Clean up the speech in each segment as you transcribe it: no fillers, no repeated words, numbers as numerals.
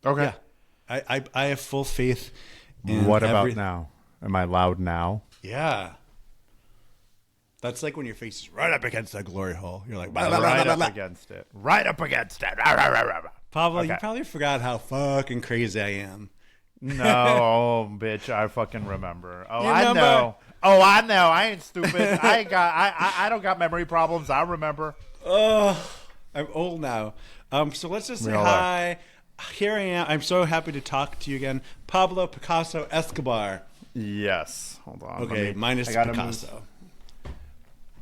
Okay. Yeah. I have full faith in What about now? Am I loud now? Yeah. That's like when your face is right up against that glory hole. You're like, blah, blah, blah, Right blah, up blah. against it. Right up against it. Pablo, Okay. you probably forgot how fucking crazy I am. No, bitch, I fucking remember. Oh, You I remember? know. Oh, I know. I ain't stupid. I don't got memory problems. I remember. Oh, I'm old now. So let's just say We all hi. Here I am. I'm so happy to talk to you again. Pablo Picasso Escobar. Yes. Hold on. Okay, minus I gotta Picasso.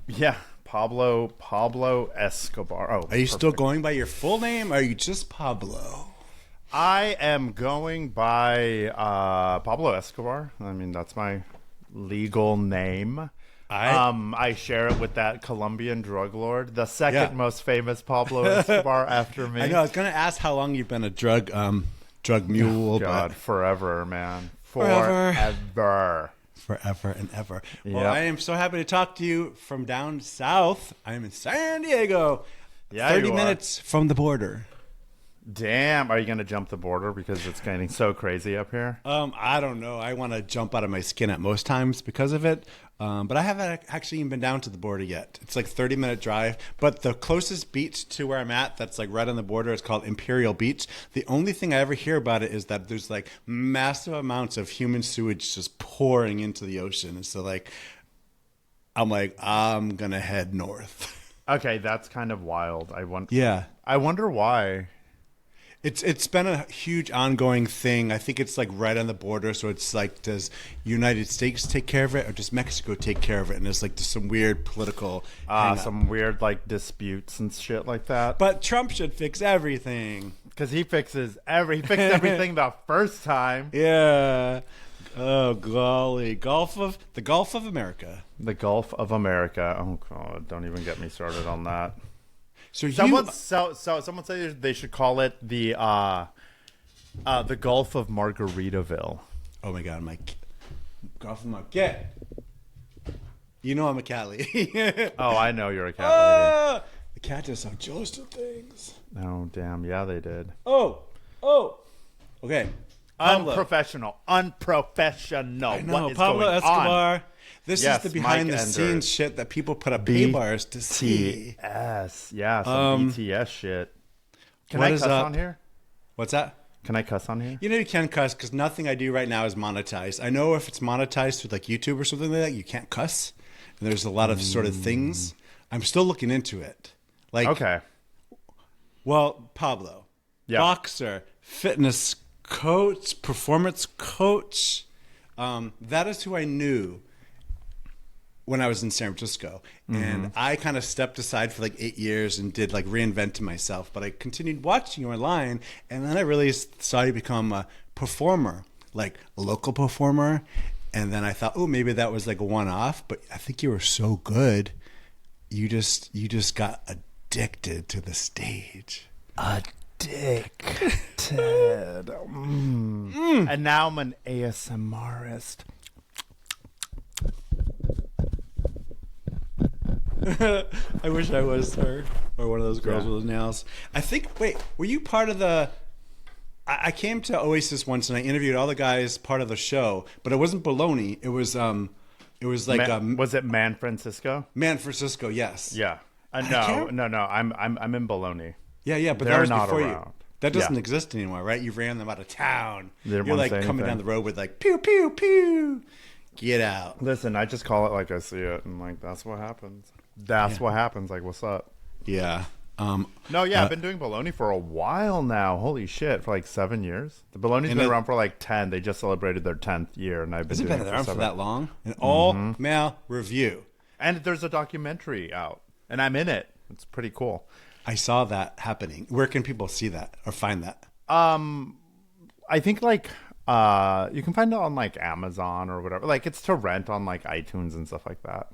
Yeah, Pablo Escobar. Oh, Are you still perfect. going by your full name or are you just Pablo? I am going by Pablo Escobar. I mean, that's my legal name. I share it with that Colombian drug lord, the second most famous Pablo Escobar after me. I know. I was going to ask how long you've been a drug mule, God, but forever, man. Forever. Forever and ever. Well, Yep. I am so happy to talk to you from down south. I am in San Diego. Yeah, 30 you are. minutes from the border. Damn, are you gonna jump the border because it's getting so crazy up here? I don't know. I want to jump out of my skin at most times because of it. But I haven't actually even been down to the border yet. It's like 30-minute drive. But the closest beach to where I'm at that's like right on the border is called Imperial Beach. The only thing I ever hear about it is that there's like massive amounts of human sewage just pouring into the ocean. And so like, I'm going to head north. Okay, that's kind of wild. Yeah. I wonder why. It's been a huge ongoing thing. I think it's like right on the border, so it's like, does United States take care of it, or does Mexico take care of it? And there's like some weird political, Some weird like disputes and shit like that. but Trump should fix everything. Because he fixed everything the first time. Yeah. Oh golly, the Gulf of America. The Gulf of America. Oh god, don't even get me started on that. So Someone said they should call it the Gulf of Margaritaville. oh my god, my Gulf of America. You know I'm a cat lady. Oh, I know you're a cat lady. The cat is so jealous of things. Oh damn, yeah they did. Oh. Okay. Pablo. Unprofessional. I know, What is Pablo going Escobar. on? This Yes, is the behind Mike the Enders. scenes shit that people put up pay bars to see. BTS. Yeah, some BTS shit. Can what I is cuss up? on here? What's that? Can I cuss on here? You know you can't cuss because nothing I do right now is monetized. I know if it's monetized through like YouTube or something like that, you can't cuss. And there's a lot of sort of things. I'm still looking into it. Like, Okay. well, Pablo, Yeah. boxer, fitness coach, performance coach. That is who I knew when I was in San Francisco. And I kind of stepped aside for like 8 years and did like reinventing myself. But I continued watching you online. And then I really saw you become a performer, like a local performer. And then I thought, oh, maybe that was like a one-off. But I think you were so good. You just got addicted to the stage. Addicted. And now I'm an ASMRist. I wish I was her or one of those girls with the nails. I think. Wait, were you part of the? I came to Oasis once and I interviewed all the guys part of the show, but it wasn't Bologna. It was like was it Man Francisco? Man Francisco. Yes. Yeah. No. I'm in Bologna. Yeah. But They're that was not before around. you. That doesn't Yeah. exist anymore, right? You ran them out of town. They didn't You're wanna like say coming anything. down the road with like pew pew pew. Get out. Listen, I just call it like I see it, and like that's what happens. That's what happens. Like, what's up? Yeah. No, yeah, I've been doing Bologna for a while now. Holy shit, for like 7 years. The Bologna's been around for like 10. They just celebrated their 10th year, and I've been Has it doing been it around for for 7. that long? An all male review. And there's a documentary out, and I'm in it. It's pretty cool. I saw that happening. Where can people see that or find that? I think like you can find it on like Amazon or whatever. Like it's to rent on like iTunes and stuff like that.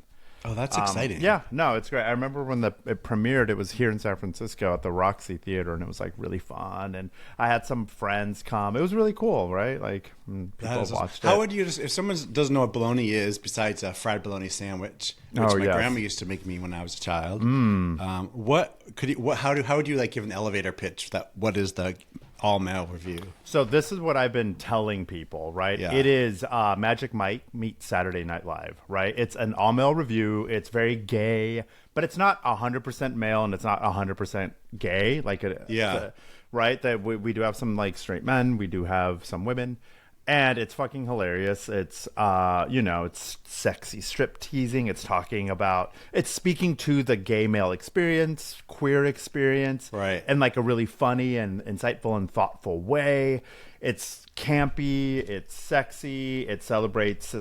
Oh, that's exciting. Yeah, no, it's great. I remember when it premiered, it was here in San Francisco at the Roxy Theater, and it was like really fun. And I had some friends come. It was really cool, right? Like people watched it. How would you if someone doesn't know what bologna is besides a fried bologna sandwich, which my grandma used to make me when I was a child? How would you like give an elevator pitch? What is the all male review. So this is what I've been telling people, right? Yeah. It is Magic Mike meets Saturday Night Live, right? It's an all-male review. It's very gay, but it's not 100% male and it's not 100% gay. Right? That we do have some like straight men. We do have some women. And it's fucking hilarious. It's, it's sexy strip teasing. It's it's speaking to the gay male experience, queer experience. Right. In like a really funny and insightful and thoughtful way. It's campy. It's sexy. It celebrates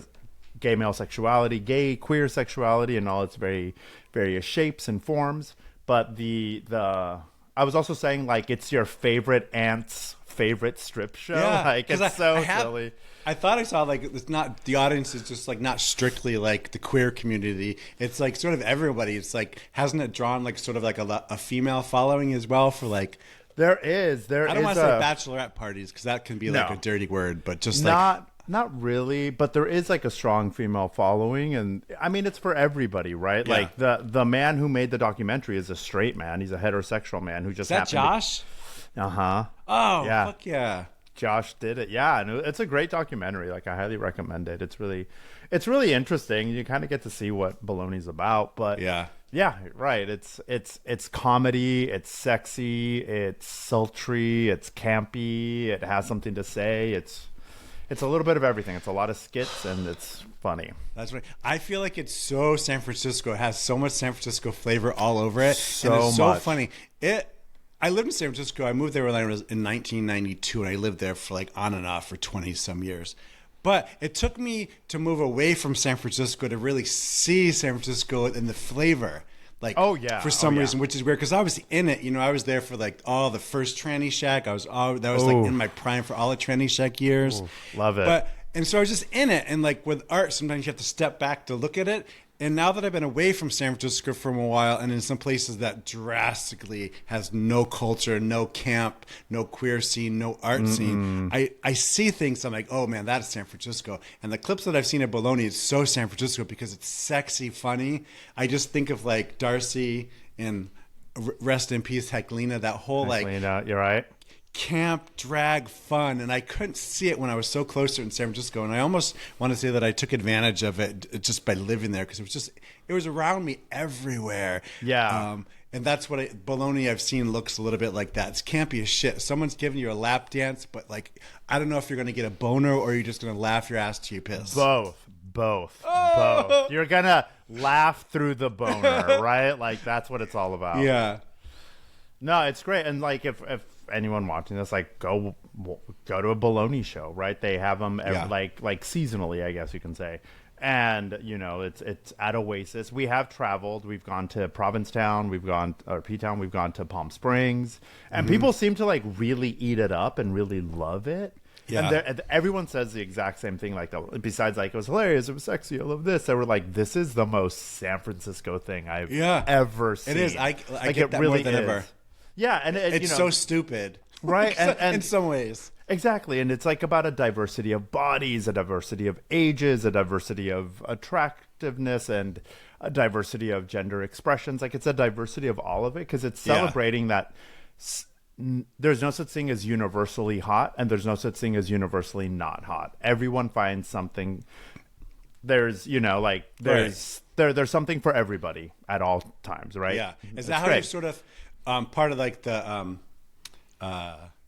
gay male sexuality, gay queer sexuality in all its various shapes and forms. But I was also saying like it's your favorite aunt's favorite strip show. Yeah, like it's silly. I thought I saw like it's not the audience is just like not strictly like the queer community. It's like sort of everybody. It's like hasn't it drawn like sort of like a female following as well for like there is. I don't want to say bachelorette parties because that can be like a dirty word, but just not really, but there is like a strong female following, and I mean it's for everybody, right? Yeah. Like the man who made the documentary is a straight man. He's a heterosexual man who just is that Josh? Uh-huh. Oh, yeah. Fuck yeah. Josh did it. Yeah, and it's a great documentary. Like I highly recommend it. It's really interesting. You kind of get to see what Bologna's about, but yeah, right. It's comedy, it's sexy, it's sultry, it's campy, it has something to say. It's a little bit of everything. It's a lot of skits and it's funny. That's right. I feel like it's so San Francisco. It has so much San Francisco flavor all over it. And it's so funny. I lived in San Francisco. I moved there when I was in 1992, and I lived there for like on and off for 20-some years. But it took me to move away from San Francisco to really see San Francisco and the flavor. Like, for some reason, which is weird because I was in it. You know, I was there for like all the first Tranny Shack. That was like in my prime for all the Tranny Shack years. Ooh, love it. And so I was just in it. And like with art, sometimes you have to step back to look at it. And now that I've been away from San Francisco for a while and in some places that drastically has no culture, no camp, no queer scene, no art scene, I see things. I'm like, oh man, that's San Francisco. And the clips that I've seen at Bologna is so San Francisco because it's sexy, funny. I just think of like Darcy and rest in peace, Heklina, that whole Heklina, you're right. Camp drag fun, and I couldn't see it when I was so close to it in San Francisco, and I almost want to say that I took advantage of it just by living there because it was around me everywhere. And that's what Bologna I've seen looks a little bit like that. It's campy as shit. Someone's giving you a lap dance, but like I don't know if you're going to get a boner or you're just going to laugh your ass to your piss. Both. You're gonna laugh through the boner, right? Like that's what it's all about. Yeah. No, it's great, and like if anyone watching this, like go to a Bologna show, right? They have them like seasonally, I guess you can say. And you know, it's at Oasis. We have traveled. We've gone to Provincetown. P-Town. We've gone to Palm Springs, and people seem to like really eat it up and really love it. Yeah. And everyone says the exact same thing. Like, besides, like, it was hilarious, it was sexy, I love this. They were like, this is the most San Francisco thing I've ever seen. It is. I get that really more than ever. Yeah, and it's so stupid, right? And in some ways, exactly. And it's like about a diversity of bodies, a diversity of ages, a diversity of attractiveness, and a diversity of gender expressions. Like it's a diversity of all of it because it's celebrating that. There's no such thing as universally hot, and there's no such thing as universally not hot. Everyone finds something. There's there's something for everybody at all times, right? Yeah. Is that how you're sort of part of like the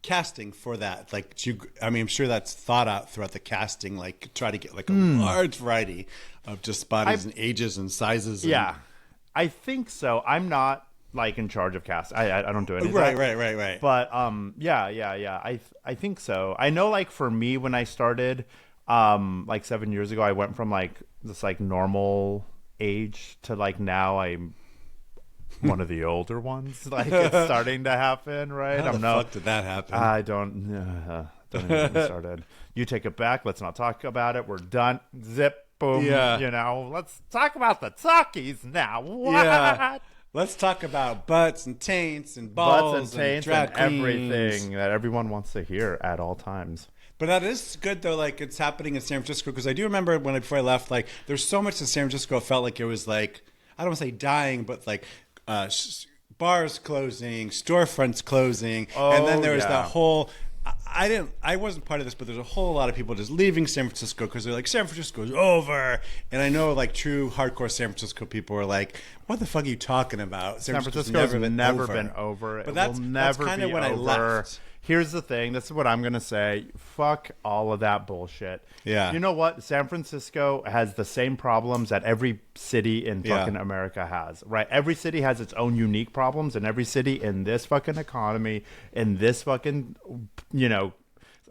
casting for that? Like, I'm sure that's thought out throughout the casting. Like, try to get like a large variety of just bodies and ages and sizes. Yeah, I think so. I'm not like in charge of cast. I don't do any of that. Right. But yeah. I think so. I know like for me when I started like 7 years ago, I went from like this like normal age to like now I'm one of the older ones. Like it's starting to happen, right? How the fuck did that happen? I don't even get me started. You take it back. Let's not talk about it. We're done. Zip. Boom. Yeah. You know, let's talk about the talkies now. What? Yeah. Let's talk about butts and taints and balls and drag queens. Everything that everyone wants to hear at all times. But that is good though. Like it's happening in San Francisco because I do remember before I left, like there's so much in San Francisco. It felt like it was like I don't want to say dying, but like bars closing, storefronts closing, and then there was that whole. I wasn't part of this, but there's a whole lot of people just leaving San Francisco because they're like, San Francisco's over. And I know like true hardcore San Francisco people are like, what the fuck are you talking about? San Francisco's never been over. But that's kind of when I left. Here's the thing. This is what I'm going to say. Fuck all of that bullshit. Yeah. You know what? San Francisco has the same problems that every city in fucking America has, right? Every city has its own unique problems, and every city in this fucking economy, in this fucking, you know,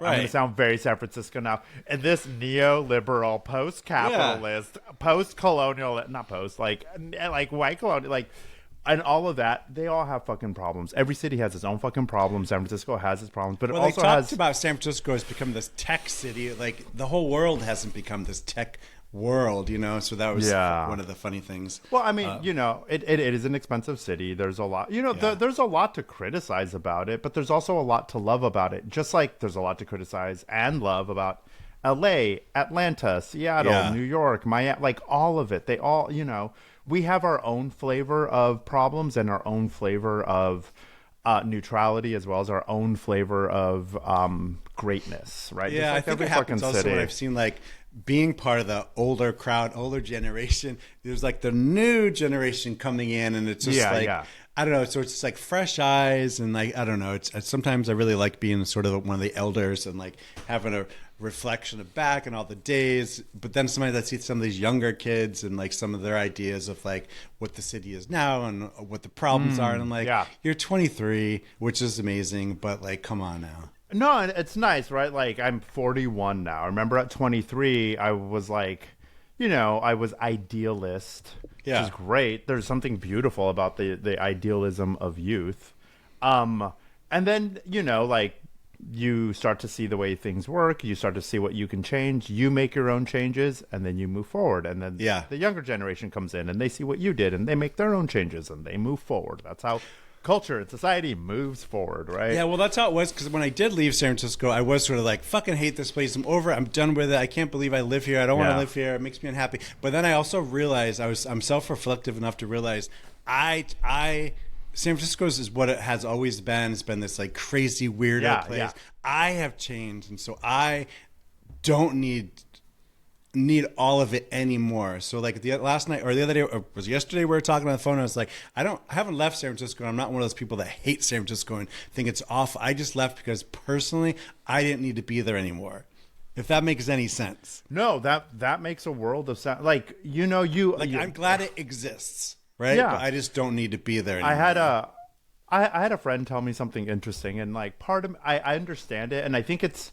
I'm going to sound very San Francisco now, in this neoliberal, post-capitalist, post-colonial, not post, like white colonial, like, and all of that, they all have fucking problems. Every city has its own fucking problems. San Francisco has its problems, but it also has... about San Francisco has become this tech city. Like, the whole world hasn't become this tech world, you know? So that was one of the funny things. Well, I mean, you know, it is an expensive city. There's a lot... You know, there's a lot to criticize about it, but there's also a lot to love about it. Just like there's a lot to criticize and love about L.A., Atlanta, Seattle, New York, Miami, like all of it. They all, you know... We have our own flavor of problems and our own flavor of neutrality, as well as our own flavor of greatness, right? Yeah, like I think it happens also when I've seen like being part of the older crowd, older generation. There's like the new generation coming in, and it's just I don't know. So it's just like fresh eyes, and like I don't know. It's sometimes I really like being sort of one of the elders and like having a reflection of back and all the days. But then sometimes I see some of these younger kids and like some of their ideas of like what the city is now and what the problems are, and I'm like, you're 23, which is amazing, but like, come on now. No, it's nice, right? Like I'm 41 now. I remember at 23, I was like, you know, I was idealist, which is great. There's something beautiful about the idealism of youth. And then, you know, like you start to see the way things work. You start to see what you can change. You make your own changes, and then you move forward. And then the younger generation comes in, and they see what you did, and they make their own changes, and they move forward. That's how culture and society moves forward, right? Yeah, well, that's how it was, because when I did leave San Francisco, I was sort of like, fucking hate this place. I'm over it. I'm done with it. I can't believe I live here. I don't want to live here. It makes me unhappy. But then I also realized, I'm self-reflective enough to realize San Francisco is what it has always been. It's been this like crazy weirdo place. Yeah. I have changed, and so I don't need all of it anymore. So like last night or the other day, or was it yesterday, we were talking on the phone, and I was like, I haven't left San Francisco. I'm not one of those people that hate San Francisco and think it's awful. I just left because personally I didn't need to be there anymore. If that makes any sense. No, that makes a world of sense. Like, you know, I'm glad it exists. Right? Yeah. But I just don't need to be there anymore. I had a friend tell me something interesting, and like part of I understand it, and I think it's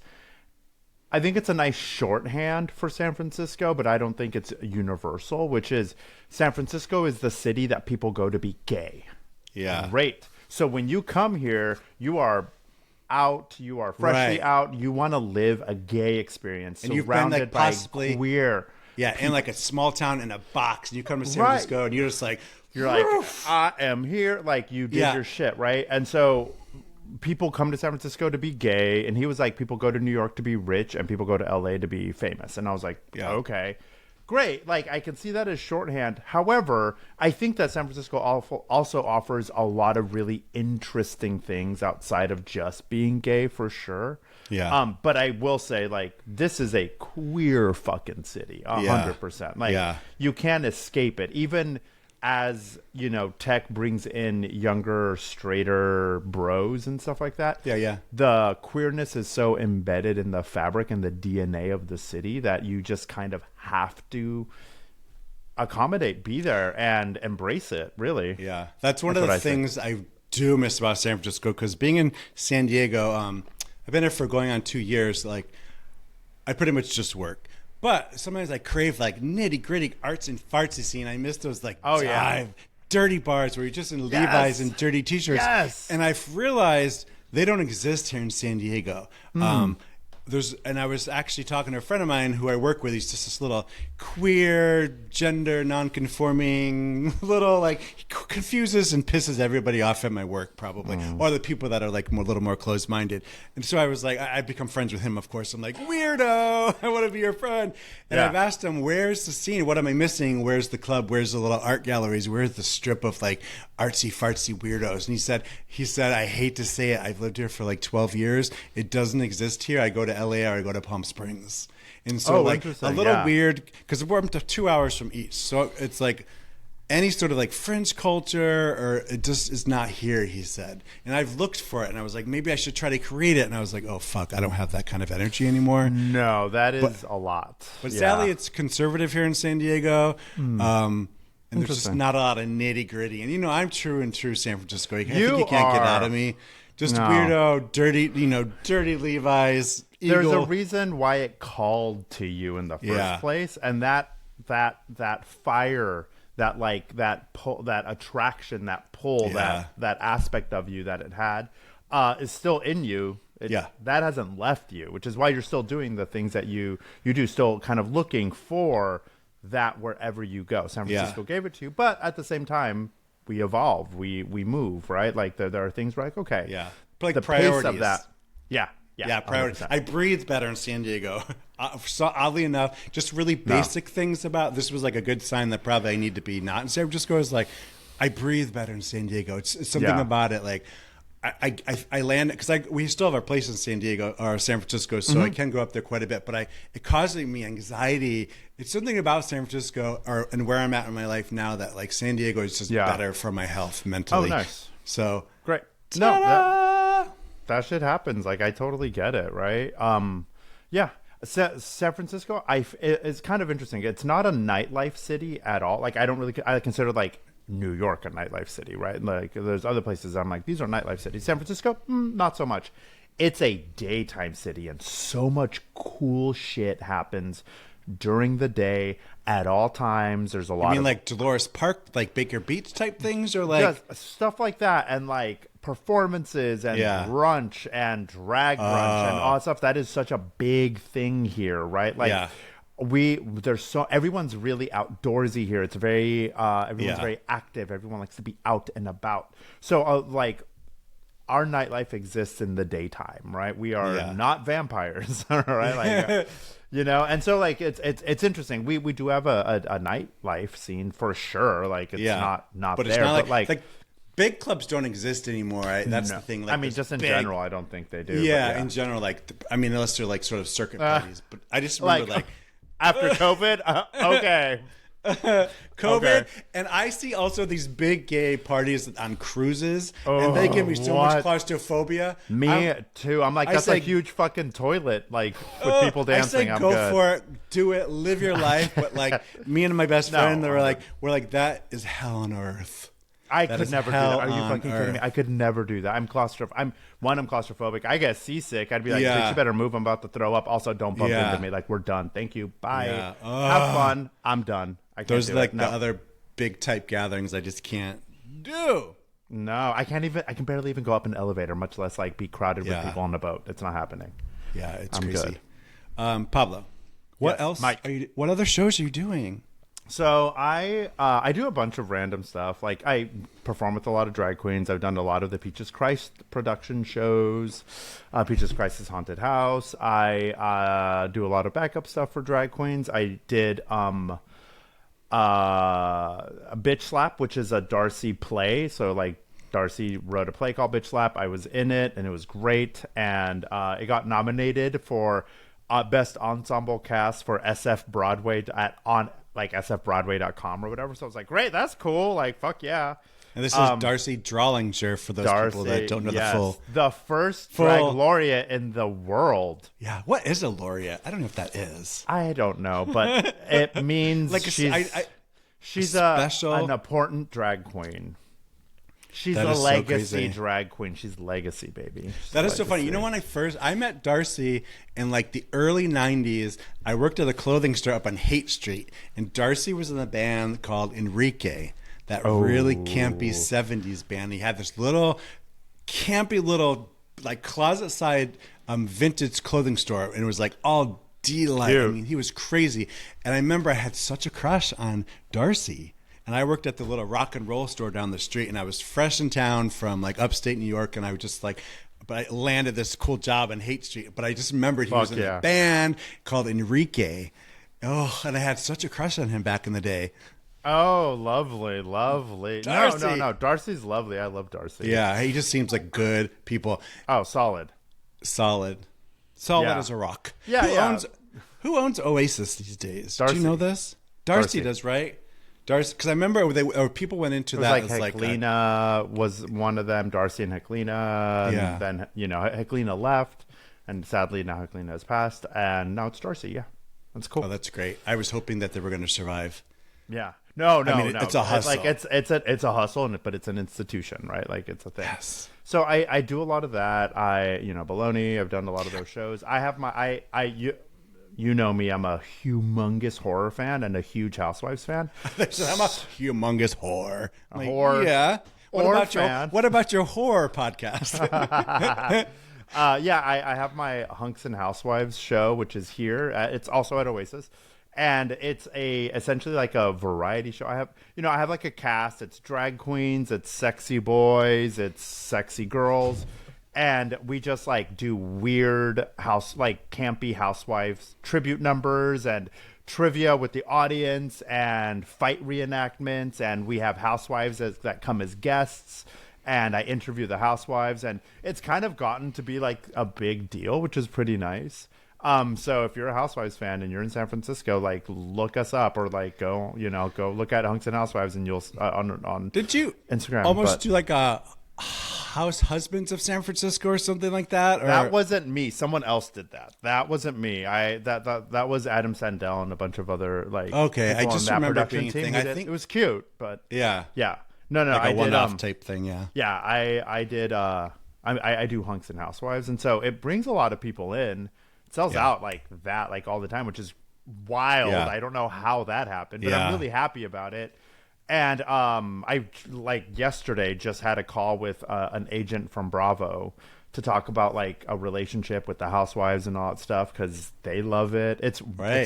a nice shorthand for San Francisco, but I don't think it's universal, which is San Francisco is the city that people go to be gay. Yeah. Great. So when you come here, you are out, you are freshly out, you want to live a gay experience, and you've been like possibly queer. Yeah, in like a small town in a box, and you come to San Francisco, and you're just like, I am here. Like, you did your shit, right? And so people come to San Francisco to be gay, and he was like, people go to New York to be rich, and people go to LA to be famous. And I was like, okay, great. Like, I can see that as shorthand. However, I think that San Francisco also offers a lot of really interesting things outside of just being gay, for sure. Yeah. But I will say, like, this is a queer fucking city, 100%. Like, you can't escape it. Even as, you know, tech brings in younger, straighter bros and stuff like that. Yeah. The queerness is so embedded in the fabric and the DNA of the city that you just kind of have to accommate, be there, and embrace it, really. Yeah. That's one of the things I do miss about San Francisco, because being in San Diego, I've been there for going on 2 years. Like, I pretty much just work. But sometimes I crave like nitty gritty arts and fartsy scene. I miss those like dirty bars where you're just in Levi's and dirty t-shirts. Yes. And I've realized they don't exist here in San Diego. I was actually talking to a friend of mine who I work with. He's just this little queer, gender non-conforming, little like he confuses and pisses everybody off at my work probably, or the people that are like a little more closed-minded. And so I was like, I've become friends with him. Of course, I'm like, weirdo, I want to be your friend. And I've asked him, where's the scene? What am I missing? Where's the club? Where's the little art galleries? Where's the strip of like artsy fartsy weirdos? And he said, I hate to say it, I've lived here for like 12 years. It doesn't exist here. I go to LA or I go to Palm Springs. And so like a little weird, because we're up to 2 hours from each. So it's like any sort of like fringe culture, or it just is not here, he said. And I've looked for it and I was like, maybe I should try to create it. And I was like, oh fuck, I don't have that kind of energy anymore. No, that is a lot. But sadly it's conservative here in San Diego. And there's just not a lot of nitty gritty. And you know, I'm true San Francisco. I think you can't get out of me. Just weirdo, dirty, dirty Levi's. Eagle. There's a reason why it called to you in the first place, and that fire, that like that pull, that attraction, that pull, that aspect of you that it had, is still in you. That hasn't left you, which is why you're still doing the things that you do, still kind of looking for that wherever you go. San Francisco gave it to you, but at the same time, we evolve, we move, right? Like there are things where like, okay, but like the priorities pace of that, priorities. 100%. I breathe better in San Diego. So oddly enough, just really basic things about this was like a good sign that probably I need to be not in San Francisco. Is like I breathe better in San Diego. It's something about it. Like I land because we still have our place in San Diego or San Francisco, so I can go up there quite a bit. But it causes me anxiety. It's something about San Francisco and where I'm at in my life now that like San Diego is just better for my health mentally. Oh, nice. So great. No, that shit happens. Like I totally get it. Right. San Francisco, it's kind of interesting. It's not a nightlife city at all. Like I consider like New York a nightlife city, right? Like there's other places I'm like, these are nightlife cities. San Francisco, not so much. It's a daytime city, and so much cool shit happens during the day at all times. There's a lot. You mean like Dolores Park, like Baker Beach type things, or like stuff like that, and like performances and brunch and drag brunch and all that stuff. That is such a big thing here, right? Like everyone's really outdoorsy here. It's very everyone's very active. Everyone likes to be out and about. So like our nightlife exists in the daytime, right? We are not vampires, right? Like and so like it's interesting. We do have a nightlife scene for sure. Like it's not but there, it's not but like big clubs don't exist anymore, right? That's the thing. Like, I mean, just in general, I don't think they do. Yeah, in general, like unless they're like sort of circuit parties. But I just remember like after COVID, okay. COVID, and I see also these big gay parties on cruises, and they give me so much claustrophobia. Me too. I'm like, that's a huge fucking toilet, like with people dancing. I say, go for it, do it, live your life. But like me and my best friend, we're like, that is hell on earth. I could never do that. Are you fucking kidding me? I could never do that. I'm claustrophobic. I get seasick. I'd be like, bitch, you better move. I'm about to throw up. Also, don't bump into me. Like, we're done. Thank you. Bye. Yeah. Have fun. I'm done. Those are like the other big type gatherings I just can't do. No, I can't even. I can barely even go up an elevator, much less like be crowded with people on a boat. It's not happening. Yeah, it's crazy. Good. Pablo, what else? Mike, what other shows are you doing? So I do a bunch of random stuff. Like I perform with a lot of drag queens. I've done a lot of the Peaches Christ production shows, Peaches Christ's Haunted House. I do a lot of backup stuff for drag queens. I did a Bitch Slap, which is a Darcy play. So like Darcy wrote a play called Bitch Slap. I was in it, and it was great. And it got nominated for Best Ensemble Cast for SF Broadway on like sfbroadway.com or whatever. So I was like, great, that's cool. Like, fuck yeah. And this is Darcy Drawlinger for those people that don't know the first drag laureate in the world. Yeah. What is a laureate? I don't know if that is. I don't know, but it means like she's an important drag queen. She's a legacy drag queen. She's legacy, baby. That is so funny. You know, when I met Darcy in like the early 90s, I worked at a clothing store up on Haight Street, and Darcy was in a band called Enrique, that really campy 70s band. He had this little campy little like closet side vintage clothing store, and it was like all delight. I mean, he was crazy. And I remember I had such a crush on Darcy. And I worked at the little rock and roll store down the street, and I was fresh in town from like upstate New York, and I was just like, but I landed this cool job on Haight Street. But I just remembered he was in a band called Enrique. Oh, and I had such a crush on him back in the day. Oh, lovely. Darcy. No. Darcy's lovely. I love Darcy. Yeah, he just seems like good people. Oh, solid As a rock. Yeah, Who owns Oasis these days? Darcy. Do you know this? Darcy does, right? Darcy, because I remember people went into that. Like Heklina was one of them. Darcy and Heklina. Yeah. And then Heklina left, and sadly now Heklina has passed, and now it's Darcy. Yeah, that's cool. Oh, that's great. I was hoping that they were going to survive. Yeah. No. I mean, it's a hustle. It's a hustle, but it's an institution, right? Like it's a thing. Yes. So I do a lot of that. Bologna. I've done a lot of those shows. I have you know me, I'm a humongous horror fan and a huge Housewives fan. I'm a humongous whore. Yeah. What about your horror podcast? I have my Hunks and Housewives show, which is here. It's also at Oasis. And it's essentially like a variety show. I have like a cast. It's drag queens, it's sexy boys, it's sexy girls. And we just like do weird campy Housewives tribute numbers and trivia with the audience and fight reenactments. And we have housewives that come as guests, and I interview the housewives, and it's kind of gotten to be like a big deal, which is pretty nice. So if you're a Housewives fan and you're in San Francisco, like look us up, or like go look at Hunks and Housewives, and you'll on Did you Instagram almost do like a House Husbands of San Francisco or something like that? Or? That wasn't me. Someone else did that. That wasn't me. That was Adam Sandell and a bunch of other Okay, I just remember it being a thing. I think it was cute, but yeah. No, like I a one-off did type thing. Yeah. Yeah, I did. I do Hunks and Housewives, and so it brings a lot of people in. It sells out like that, like all the time, which is wild. Yeah. I don't know how that happened, but I'm really happy about it. And I yesterday just had a call with an agent from Bravo to talk about like a relationship with the housewives and all that stuff, because they love it. It's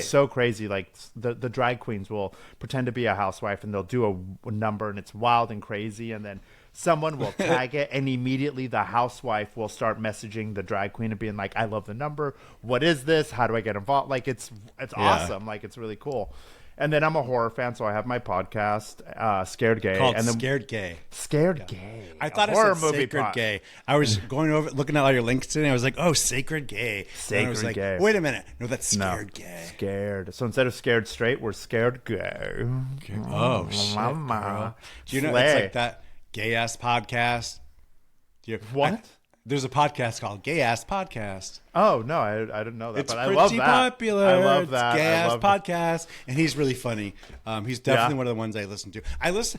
so crazy. Like the drag queens will pretend to be a housewife, and they'll do a number, and it's wild and crazy, and then someone will tag it, and immediately the housewife will start messaging the drag queen and being like, I love the number. What is this? How do I get involved? Like it's awesome. Like it's really cool. And then I'm a horror fan, so I have my podcast, Scared Gay. Called and then, Scared Gay. Gay. I thought it said Sacred Gay. I was looking at all your links today, and I was like, oh, Sacred Gay. Sacred I was like, Gay. wait a minute. No, that's Scared Gay. Scared. So instead of Scared Straight, we're Scared Gay. Oh, shit, Mama. Do you know, it's like that gay-ass podcast. What? There's a podcast called Gay Ass Podcast. Oh no, I didn't know that. It's but pretty I love that. popular. I love that. Gay Ass Podcast, and he's really funny. He's definitely one of the ones I listen to. This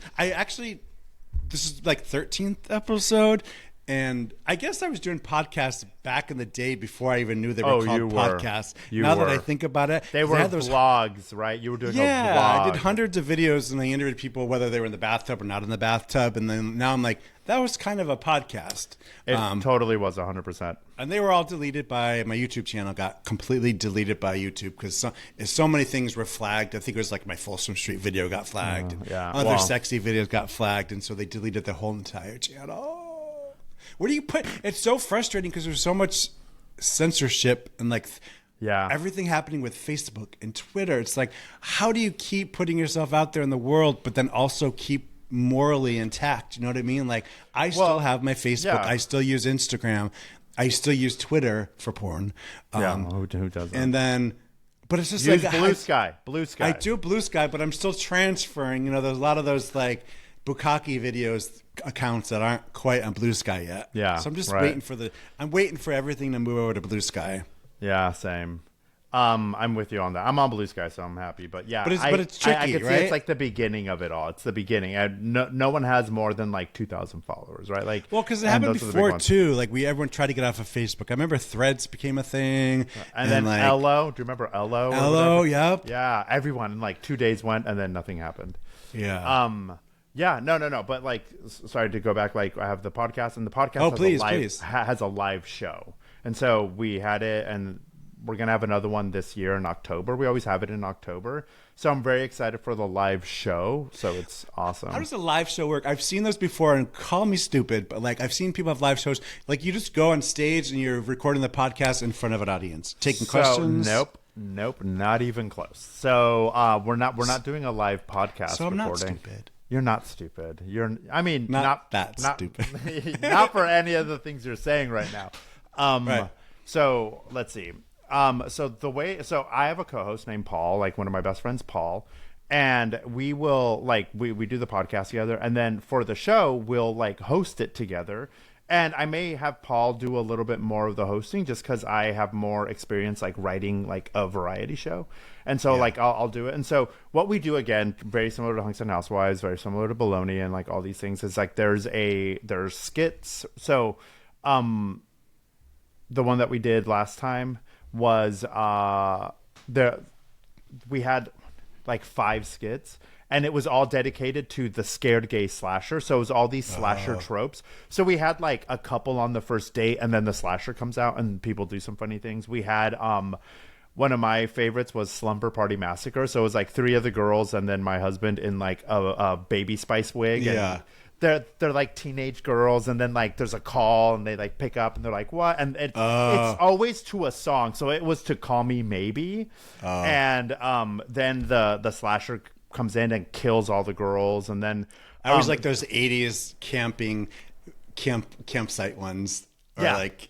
is like 13th episode, and I guess I was doing podcasts back in the day before I even knew they were called podcasts. Now that I think about it, they were those vlogs, right? You were doing a vlog. I did hundreds of videos, and I interviewed people whether they were in the bathtub or not in the bathtub, and then now I'm like, that was kind of a podcast. It totally was 100%. And they were all deleted by my YouTube channel. Got completely deleted by YouTube because so many things were flagged. I think it was like my Folsom Street video got flagged. Other sexy videos got flagged, and so they deleted the whole entire channel. Where do you put? It's so frustrating because there's so much censorship and everything happening with Facebook and Twitter. It's like, how do you keep putting yourself out there in the world, but then also keep morally intact? You know what I mean? Like, I still have my Facebook. I still use Instagram. I still use Twitter for porn. Who doesn't? And then, but it's just use like Blue Sky. I do Blue Sky, but I'm still transferring. You know, there's a lot of those like Bukkake videos accounts that aren't quite on Blue Sky yet. Yeah. So I'm just waiting for everything to move over to Blue Sky. Yeah, same. I'm with you on that. I'm on Blue Sky, so I'm happy. But yeah, but it's tricky, I can right? see it's like the beginning of it all. It's the beginning. No one has more than like 2,000 followers, right? Like, well, because it happened before too. Like everyone tried to get off of Facebook. I remember Threads became a thing, and then like, Ello. Do you remember Ello? Ello, yep. Yeah, everyone in like 2 days went, and then nothing happened. Yeah. Yeah, no. But like, sorry to go back. Like, I have the podcast, and the podcast please. Has a live show, and so we had it, and we're gonna have another one this year in October. We always have it in October, so I'm very excited for the live show. So it's awesome. How does a live show work? I've seen those before, and call me stupid, but like I've seen people have live shows. Like you just go on stage and you're recording the podcast in front of an audience, taking questions. Nope, not even close. So we're not doing a live podcast. So I'm recording. not stupid. You're not stupid. Not that stupid. Not for any of the things you're saying right now. Right. So let's see. So I have a co-host named Paul, like one of my best friends, Paul, and we will we do the podcast together, and then for the show we'll like host it together. And I may have Paul do a little bit more of the hosting just because I have more experience like writing like a variety show. And so like I'll do it. And so what we do, again, very similar to Hunks and Housewives, very similar to Bologna and like all these things, is like there's skits. So the one that we did last time was we had like 5 skits. And it was all dedicated to the scared gay slasher. So it was all these slasher tropes. So we had like a couple on the first date, and then the slasher comes out and people do some funny things. We had one of my favorites was Slumber Party Massacre. So it was like 3 of the girls and then my husband in like a Baby Spice wig. Yeah. And they're like teenage girls, and then like there's a call and they like pick up and they're like, what? And it's always to a song. So it was to Call Me Maybe. And then the slasher comes in and kills all the girls, and then I always like those 80s campsite ones, or like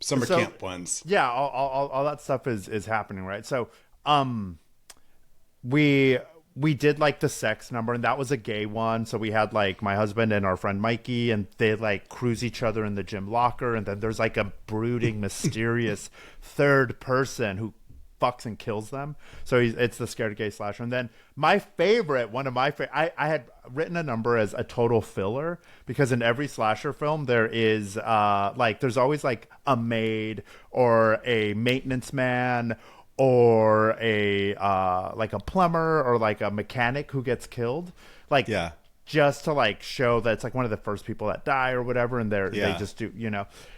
summer camp ones. Yeah, all that stuff is happening, right? So we did like the sex number, and that was a gay one. So we had like my husband and our friend Mikey, and they like cruise each other in the gym locker, and then there's like a brooding, mysterious third person who fucks and kills them. So it's the scared gay slasher. And then my favorite, I had written a number as a total filler, because in every slasher film there is there's always like a maid or a maintenance man or a like a plumber or like a mechanic who gets killed, just to like show that it's like one of the first people that die or whatever, and they just do,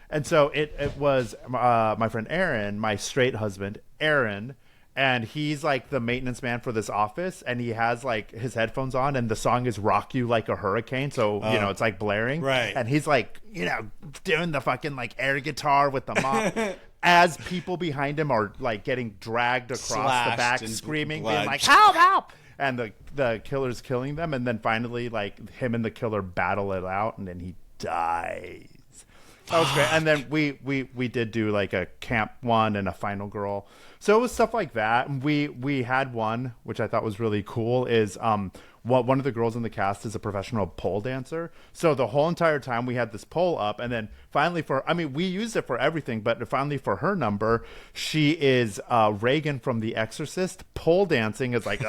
And so it was my friend Aaron, my straight husband, Aaron, and he's like the maintenance man for this office, and he has like his headphones on, and the song is Rock You Like a Hurricane. So, it's like blaring. Right. And he's like, doing the fucking like air guitar with the mop as people behind him are like getting dragged across the back, screaming, being like, help! And the killer's killing them. And then finally, like, him and the killer battle it out, and then he dies. That was great. And then we did do like a camp one and a final girl. So it was stuff like that. And we had one, which I thought was really cool, is one of the girls in the cast is a professional pole dancer. So the whole entire time we had this pole up, and then finally we used it for everything, but finally for her number, she is Reagan from The Exorcist pole dancing is like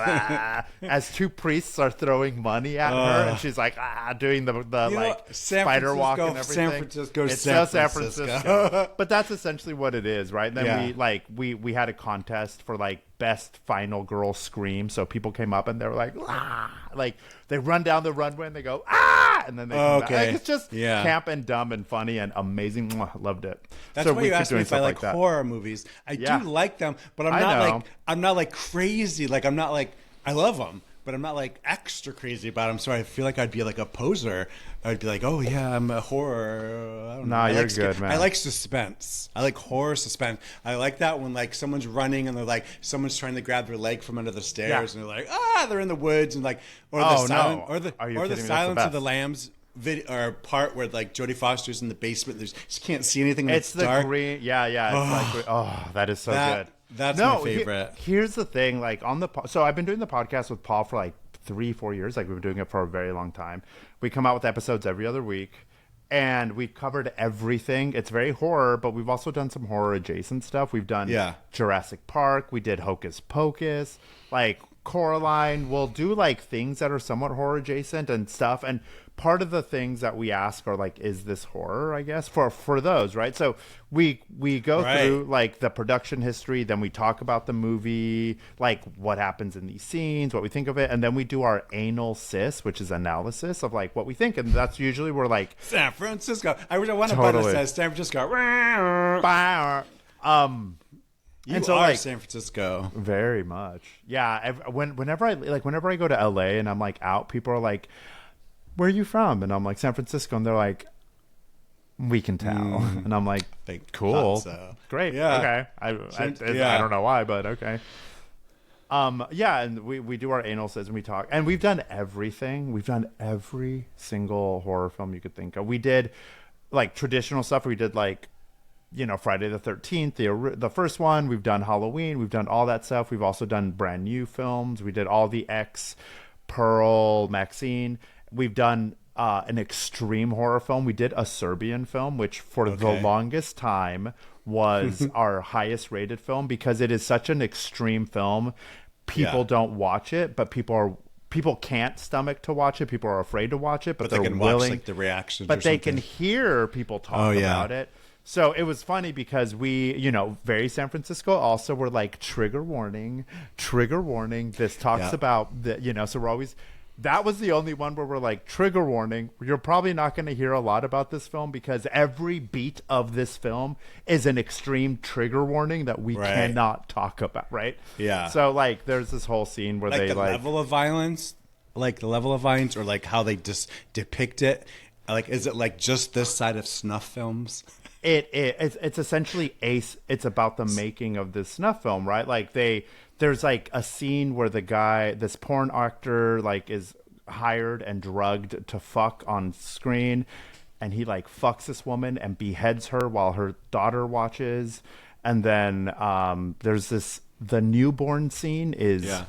as 2 priests are throwing money at her, and she's like doing the like spider walk and everything. It's San Francisco. But that's essentially what it is, right? And then we had a contest for like best final girl scream. So people came up and they were like, like they run down the runway and they go, and then they come back. Like, it's just camp and dumb and funny and amazing. Loved it. That's why you asked me if I like horror movies. I do like them, but I'm not like crazy. Like I'm not like, I love them, but I'm not like extra crazy about them. So I feel like I'd be like a poser. I'd be like, oh yeah, I'm a horror. I don't know. You're good, man. I like suspense. I like horror suspense. I like that when like someone's running and they're like, someone's trying to grab their leg from under the stairs, and they're like, they're in the woods, and like, or the Silence of the Lambs video or part where like Jodie Foster's in the basement. You just can't see anything. It's the dark. Green. Yeah. It's like, that is so good. That's my favorite. Here's the thing, like so I've been doing the podcast with Paul for like 3-4 years. Like we've been doing it for a very long time. We come out with episodes every other week, and we've covered everything. It's very horror, but we've also done some horror adjacent stuff. We've done Jurassic Park. We did Hocus Pocus. Like Coraline. We'll do like things that are somewhat horror adjacent and stuff. And part of the things that we ask are like, is this horror, I guess, for those, right? So we go through like the production history, then we talk about the movie, like what happens in these scenes, what we think of it, and then we do our anal cis, which is analysis of like what we think. And that's usually we're like San Francisco. I want a button that says San Francisco. You and so, are like, San Francisco. Very much. Yeah. Whenever I go to LA and I'm like out, people are like, where are you from? And I'm like, San Francisco. And they're like, we can tell. And I'm like, cool. So. Great. Yeah. Okay. I don't know why, but okay. Yeah. And we do our anal says and we talk. And we've done everything. We've done every single horror film you could think of. We did like traditional stuff. We did like, Friday the 13th, the first one. We've done Halloween. We've done all that stuff. We've also done brand new films. We did all the X, Pearl, Maxine. We've done an extreme horror film. We did a Serbian film, which for the longest time was our highest rated film because it is such an extreme film. People don't watch it, but people can't stomach to watch it. People are afraid to watch it, but they're they can willing. Watch, like, the reactions. But they can hear people talk about it. So it was funny because we, very San Francisco also were like, trigger warning. This talks about the, so we're always, that was the only one where we're like, trigger warning. You're probably not going to hear a lot about this film because every beat of this film is an extreme trigger warning that we cannot talk about. Right. Yeah. So like, there's this whole scene where they level of violence, or like how they just depict it. Like, is it like just this side of snuff films? It's essentially it's about the making of this snuff film, right? Like there's like a scene where this porn actor like is hired and drugged to fuck on screen, and he like fucks this woman and beheads her while her daughter watches. And then there's the newborn scene is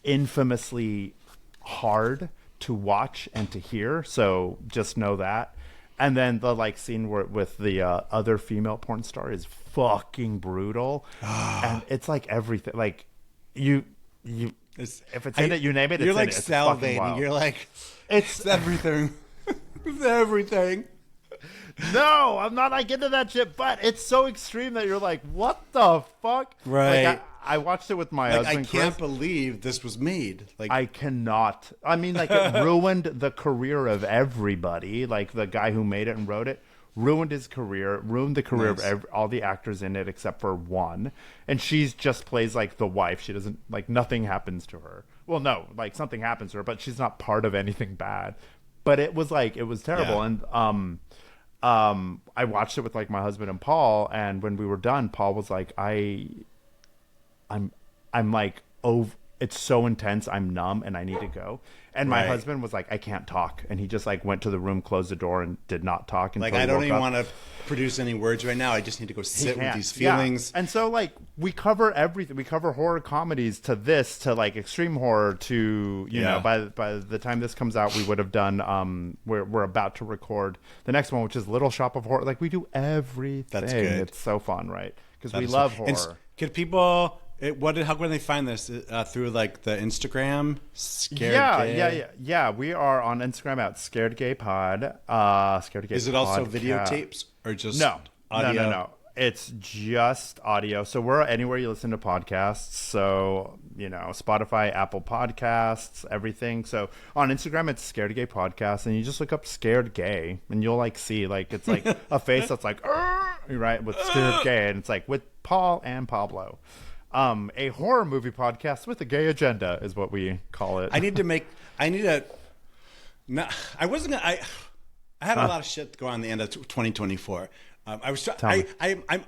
infamously hard to watch and to hear, so just know that. And then the like scene with the other female porn star is fucking brutal, and it's like everything. Like if it's in it, you name it. You're it's like in it. It's salivating. You're like, it's everything. It's everything. No, I'm not like into that shit. But it's so extreme that you're like, what the fuck? Right. Like, I watched it with my husband. I can't believe this was made. Like, I cannot. I mean, like, it ruined the career of everybody. Like, the guy who made it and wrote it ruined his career, ruined the career of all the actors in it except for one. And she's just plays like the wife. She doesn't, like, nothing happens to her. Well, no, like, something happens to her, but she's not part of anything bad. But it was terrible. Yeah. And I watched it with like my husband and Paul, and when we were done, Paul was like, I'm like, oh, it's so intense, I'm numb and I need to go. And my husband was like, I can't talk, and he just like went to the room, closed the door, and did not talk until like, I don't even want to produce any words right now. I just need to go sit with these feelings. And so like we cover everything. We cover horror comedies to this, to like extreme horror, to you know, by the time this comes out, we would have done we're about to record the next one, which is Little Shop of Horror. Like, we do everything. That's good. It's so fun, right? Because we love horror. And could people how can they find this? Through like the Instagram? Scared Gay? Yeah. We are on Instagram at Scared Gay Pod. Scared Gay. Is it also videotapes or just audio? No. It's just audio. So we're anywhere you listen to podcasts. So, you know, Spotify, Apple Podcasts, everything. So on Instagram, it's Scared Gay Podcast, and you just look up Scared Gay, and you'll like see like it's like a face that's like right with Scared Gay, and it's like with Paul and Pablo. A horror movie podcast with a gay agenda is what we call it. I had a lot of shit go on the end of 2024. I'm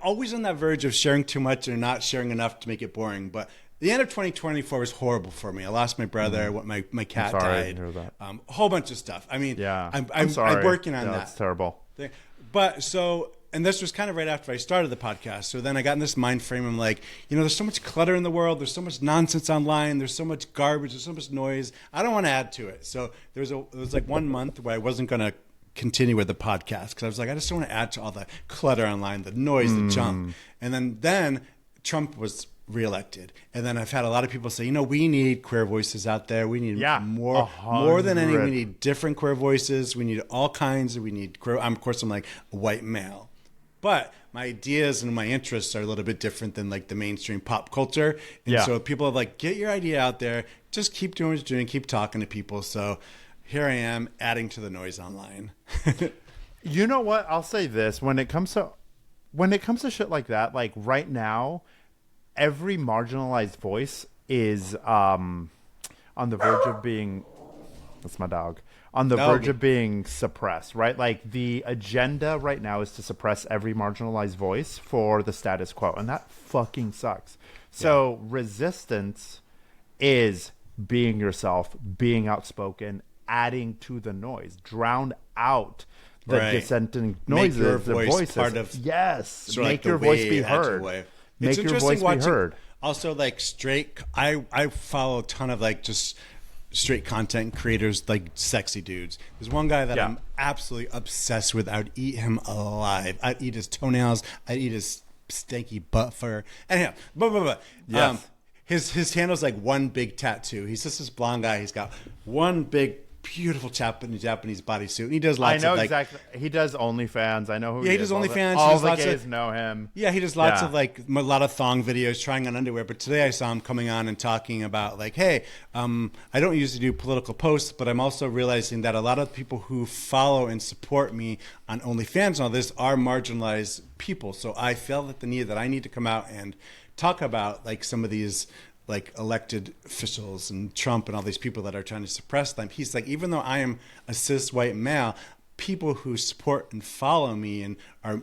always on that verge of sharing too much or not sharing enough to make it boring. But the end of 2024 was horrible for me. I lost my brother. My cat died. A whole bunch of stuff. I mean, I'm working on that. That's terrible. But so. And this was kind of right after I started the podcast. So then I got in this mind frame. I'm like, you know, there's so much clutter in the world. There's so much nonsense online. There's so much garbage. There's so much noise. I don't want to add to it. So there was like 1 month where I wasn't going to continue with the podcast because I was like, I just don't want to add to all the clutter online, the noise, the junk. And then Trump was reelected. And then I've had a lot of people say, we need queer voices out there. We need more 100. than any. We need different queer voices. We need all kinds. We need queer. Of course, I'm like a white male, but my ideas and my interests are a little bit different than like the mainstream pop culture. And so people are like, get your idea out there. Just keep doing what you're doing. Keep talking to people. So here I am adding to the noise online. You know what? I'll say this. When it comes to shit like that, like right now, every marginalized voice is on the verge of being, that's my dog, on the verge of being suppressed, right? Like the agenda right now is to suppress every marginalized voice for the status quo. And that fucking sucks. So resistance is being yourself, being outspoken, adding to the noise, drown out the dissenting noises, make your the voice voices. part of, make like your voice be heard. Make your voice be heard. Also, like straight, I follow a ton of like just straight content creators, like sexy dudes. There's one guy that I'm absolutely obsessed with. I would eat him alive. I'd eat his toenails. I'd eat his stanky butt fur. Anyhow, his handle's like one big tattoo. He's just this blonde guy. He's got one big beautiful Japanese bodysuit. And he does lots of like, exactly. He does OnlyFans. I know who he is. He does OnlyFans. All the gays know him. Yeah, he does lots of like a lot of thong videos trying on underwear. But today I saw him coming on and talking about like, hey, I don't usually do political posts, but I'm also realizing that a lot of people who follow and support me on OnlyFans and all this are marginalized people. So I felt at the need that I need to come out and talk about like some of these like elected officials and Trump and all these people that are trying to suppress them. He's like, even though I am a cis white male, people who support and follow me and are,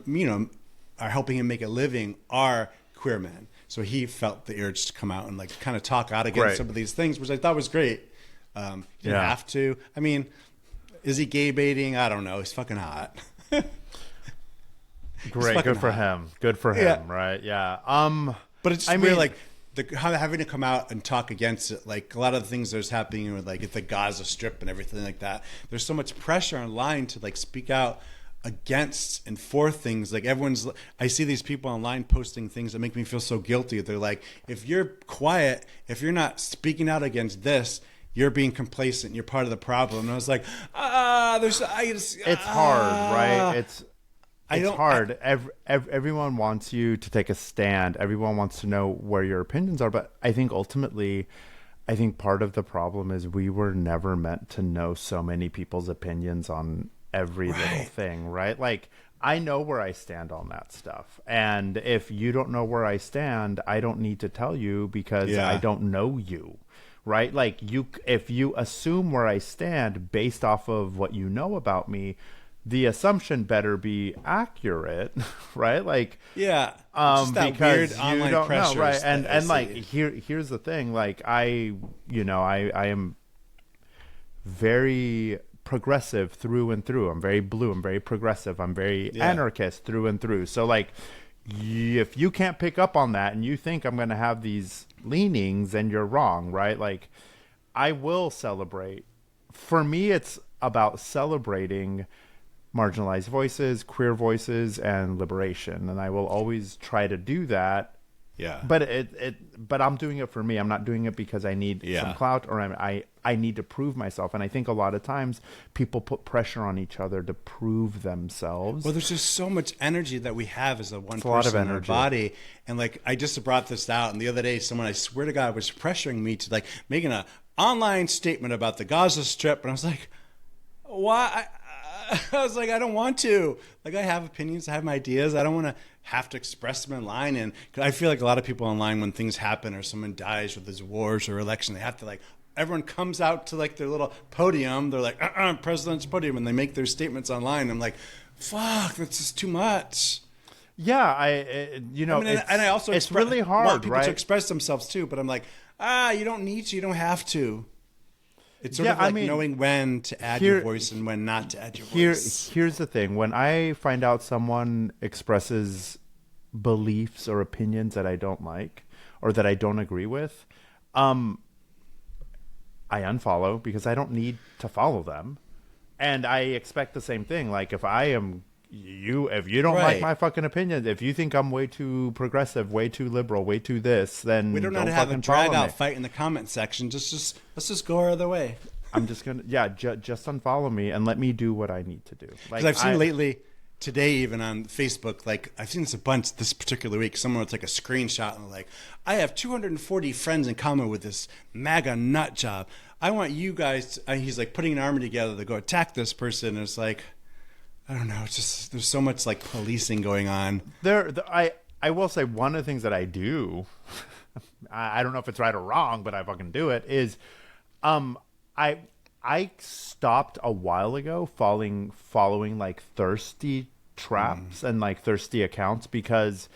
are helping him make a living are queer men. So he felt the urge to come out and like kind of talk out against some of these things, which I thought was great. He didn't have to. I mean, is he gay baiting? I don't know. He's fucking hot. Great. Good for him. Good for him. Right. Yeah. But it's just weird, like, having to come out and talk against it, like a lot of the things that's happening with like the Gaza Strip and everything like that. There's so much pressure online to like speak out against and for things. Like I see these people online posting things that make me feel so guilty. They're like, if you're quiet, if you're not speaking out against this, you're being complacent. You're part of the problem. And I was like, it's hard, right? It's hard. Everyone wants you to take a stand. Everyone wants to know where your opinions are. But I think ultimately, part of the problem is we were never meant to know so many people's opinions on every little thing, right? Like, I know where I stand on that stuff. And if you don't know where I stand, I don't need to tell you because I don't know you, right? Like, if you assume where I stand based off of what you know about me, the assumption better be accurate, right? Like, just that weird online pressure, right? And like, here's the thing: like, I am very progressive through and through. I'm very blue. I'm very progressive. I'm very anarchist through and through. So, like, if you can't pick up on that and you think I'm going to have these leanings, then you're wrong, right? Like, I will celebrate. For me, it's about celebrating marginalized voices, queer voices, and liberation, and I will always try to do that. But I'm doing it for me. I'm not doing it because I need some clout or I need to prove myself. And I think a lot of times people put pressure on each other to prove themselves. Well, there's just so much energy that we have as a person in our body. And like, I just brought this out, and the other day someone, I swear to God, was pressuring me to like making an online statement about the Gaza Strip, and I was like, why? I was like, I don't want to. Like, I have opinions, I have my ideas. I don't want to have to express them online. And cause I feel like a lot of people online, when things happen or someone dies or there's wars or election, they have to like, everyone comes out to like their little podium. They're like, president's podium, and they make their statements online. I'm like, fuck, that's just too much. Yeah, I also it's really hard, want people to express themselves too. But I'm like, you don't need to. You don't have to. It's sort of like knowing when to add your voice and when not to add your voice. Here's the thing. When I find out someone expresses beliefs or opinions that I don't like or that I don't agree with, I unfollow because I don't need to follow them. And I expect the same thing. Like, if I am if you don't like my fucking opinion, if you think I'm way too progressive, way too liberal, way too this, then we don't know how to have a drag out fight in the comment section. Let's just go our other way. I'm just gonna just unfollow me and let me do what I need to do. Because I've seen lately, today even on Facebook, like I've seen this a bunch this particular week. Someone would take a screenshot and like, I have 240 friends in common with this MAGA nut job. I want you guys to, he's like putting an army together to go attack this person. And it's like, I don't know. It's just, there's so much like policing going on. I will say one of the things that I do, I don't know if it's right or wrong, but I fucking do it, is I stopped a while ago following like thirsty traps and like thirsty accounts because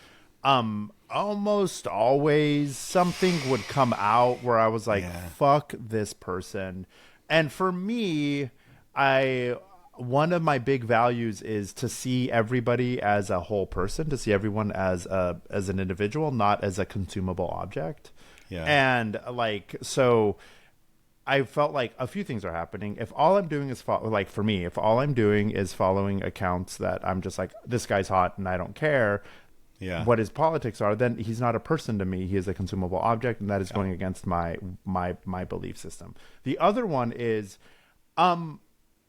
almost always something would come out where I was like, fuck this person. And for me, one of my big values is to see everybody as a whole person, to see everyone as an individual, not as a consumable object. Yeah. And like, so I felt like a few things are happening. If all I'm doing is for me, if all I'm doing is following accounts that I'm just like, this guy's hot and I don't care what his politics are, then he's not a person to me. He is a consumable object, and that is going against my belief system. The other one is,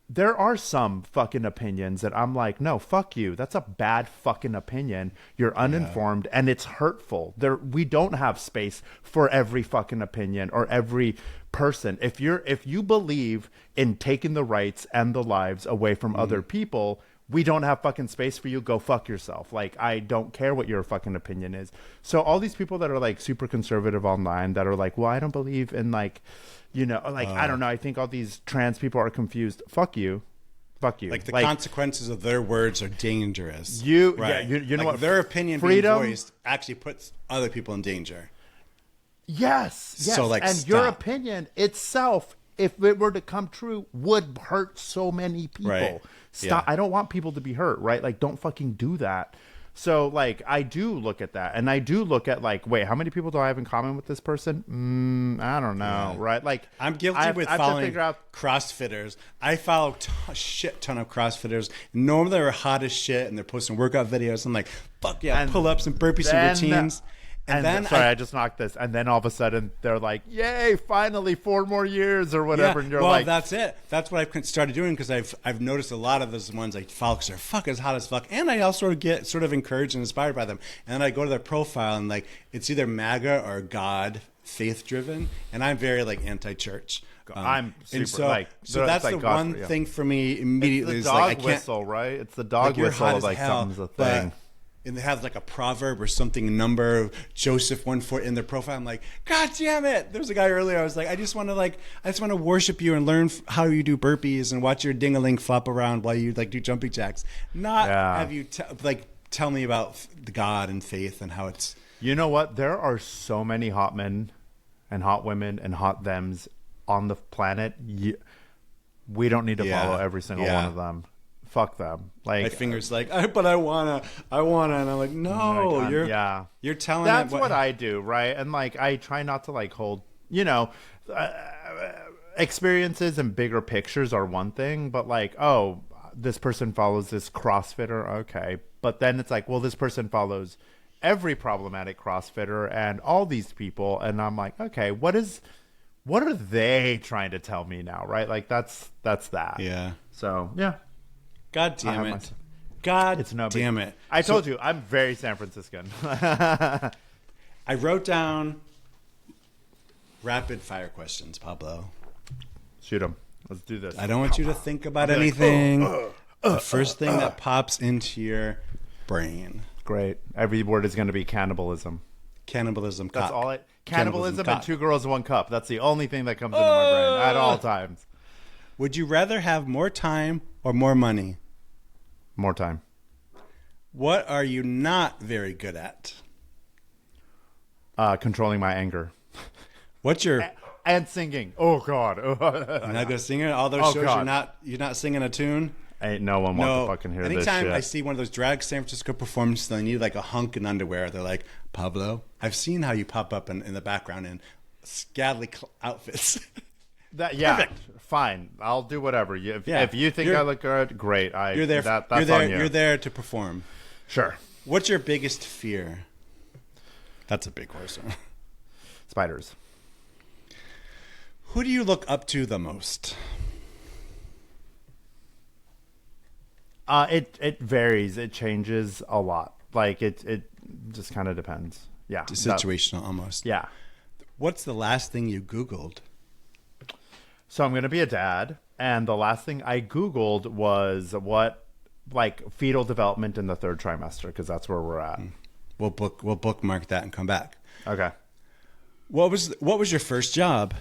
there are some fucking opinions that I'm like, no, fuck you. That's a bad fucking opinion. You're uninformed and it's hurtful. We don't have space for every fucking opinion or every person. If you believe in taking the rights and the lives away from other people, we don't have fucking space for you. Go fuck yourself. Like, I don't care what your fucking opinion is. So all these people that are like super conservative online that are like, well, I don't believe in like, you know, like, I don't know. I think all these trans people are confused. Fuck you. Fuck you. Like the consequences of their words are dangerous. You know like what? Their opinion being voiced actually puts other people in danger. Yes. So like, and your opinion itself, if it were to come true, would hurt so many people. Right. Stop. I don't want people to be hurt, right? Like, don't fucking do that. So, like, I do look at that. And I do look at, like, wait, how many people do I have in common with this person? I don't know, right? Like, I'm guilty with following CrossFitters. I follow a shit ton of CrossFitters. Normally they're hot as shit, and they're posting workout videos. I'm like, fuck yeah, pull-ups and burpees and routines. And then I just knocked this. And then all of a sudden they're like, yay, finally 4 more years or whatever. And you're like, that's it. That's what I've started doing because I've noticed a lot of those ones I follow because they're fucking hot as fuck. And I also get sort of encouraged and inspired by them. And then I go to their profile and like, it's either MAGA or God, faith driven. And I'm very like anti-church. I'm super, so that's like the one thing for me immediately. It's the dog whistle, right? It's the dog whistle of like something's a thing. And they have like a proverb or something, number of Joseph 1 4 in their profile. I'm like, God damn it! There was a guy earlier. I was like, I just want to worship you and learn how you do burpees and watch your ding-a-ling flop around while you like do jumping jacks. Not have you tell me about the God and faith and how it's. You know what? There are so many hot men and hot women and hot thems on the planet. We don't need to follow every single one of them. Fuck them. Like, my finger's like, but I wanna, and I'm like, no, you're telling. That's what I do, right? And like, I try not to like hold, you know, experiences and bigger pictures are one thing, but like, oh, this person follows this CrossFitter, okay, but then it's like, well, this person follows every problematic CrossFitter and all these people, and I'm like, okay, what are they trying to tell me now, right? Like, that's that. Yeah. So yeah. God damn it. God damn it. I told you, I'm very San Franciscan. I wrote down rapid fire questions, Pablo. Shoot them. Let's do this. I don't want you to think about anything. The first thing that pops into your brain. Great. Every word is going to be cannibalism. Cannibalism. That's all Cannibalism and 2 girls in 1 cup. That's the only thing that comes into my brain at all times. Would you rather have more time or more money? More time. What are you not very good at? Controlling my anger. What's your and singing? Oh God! You're not gonna sing it. All those shows you're not singing a tune. Ain't no one wants to fucking hear this shit. Anytime I see one of those drag San Francisco performances, they need like a hunk in underwear. They're like, Pablo, I've seen how you pop up in the background in scantily outfits. Perfect. Fine. I'll do whatever. If you think I look good, great. You're there. That's you're there. on you. You're there to perform. Sure. What's your biggest fear? That's a big question. Spiders. Who do you look up to the most? It varies. It changes a lot. Like it just kind of depends. Yeah. Situational almost. Yeah. What's the last thing you Googled? So I'm going to be a dad, and the last thing I Googled was fetal development in the 3rd trimester, because that's where we're at. We'll bookmark that and come back. Okay. What was your first job?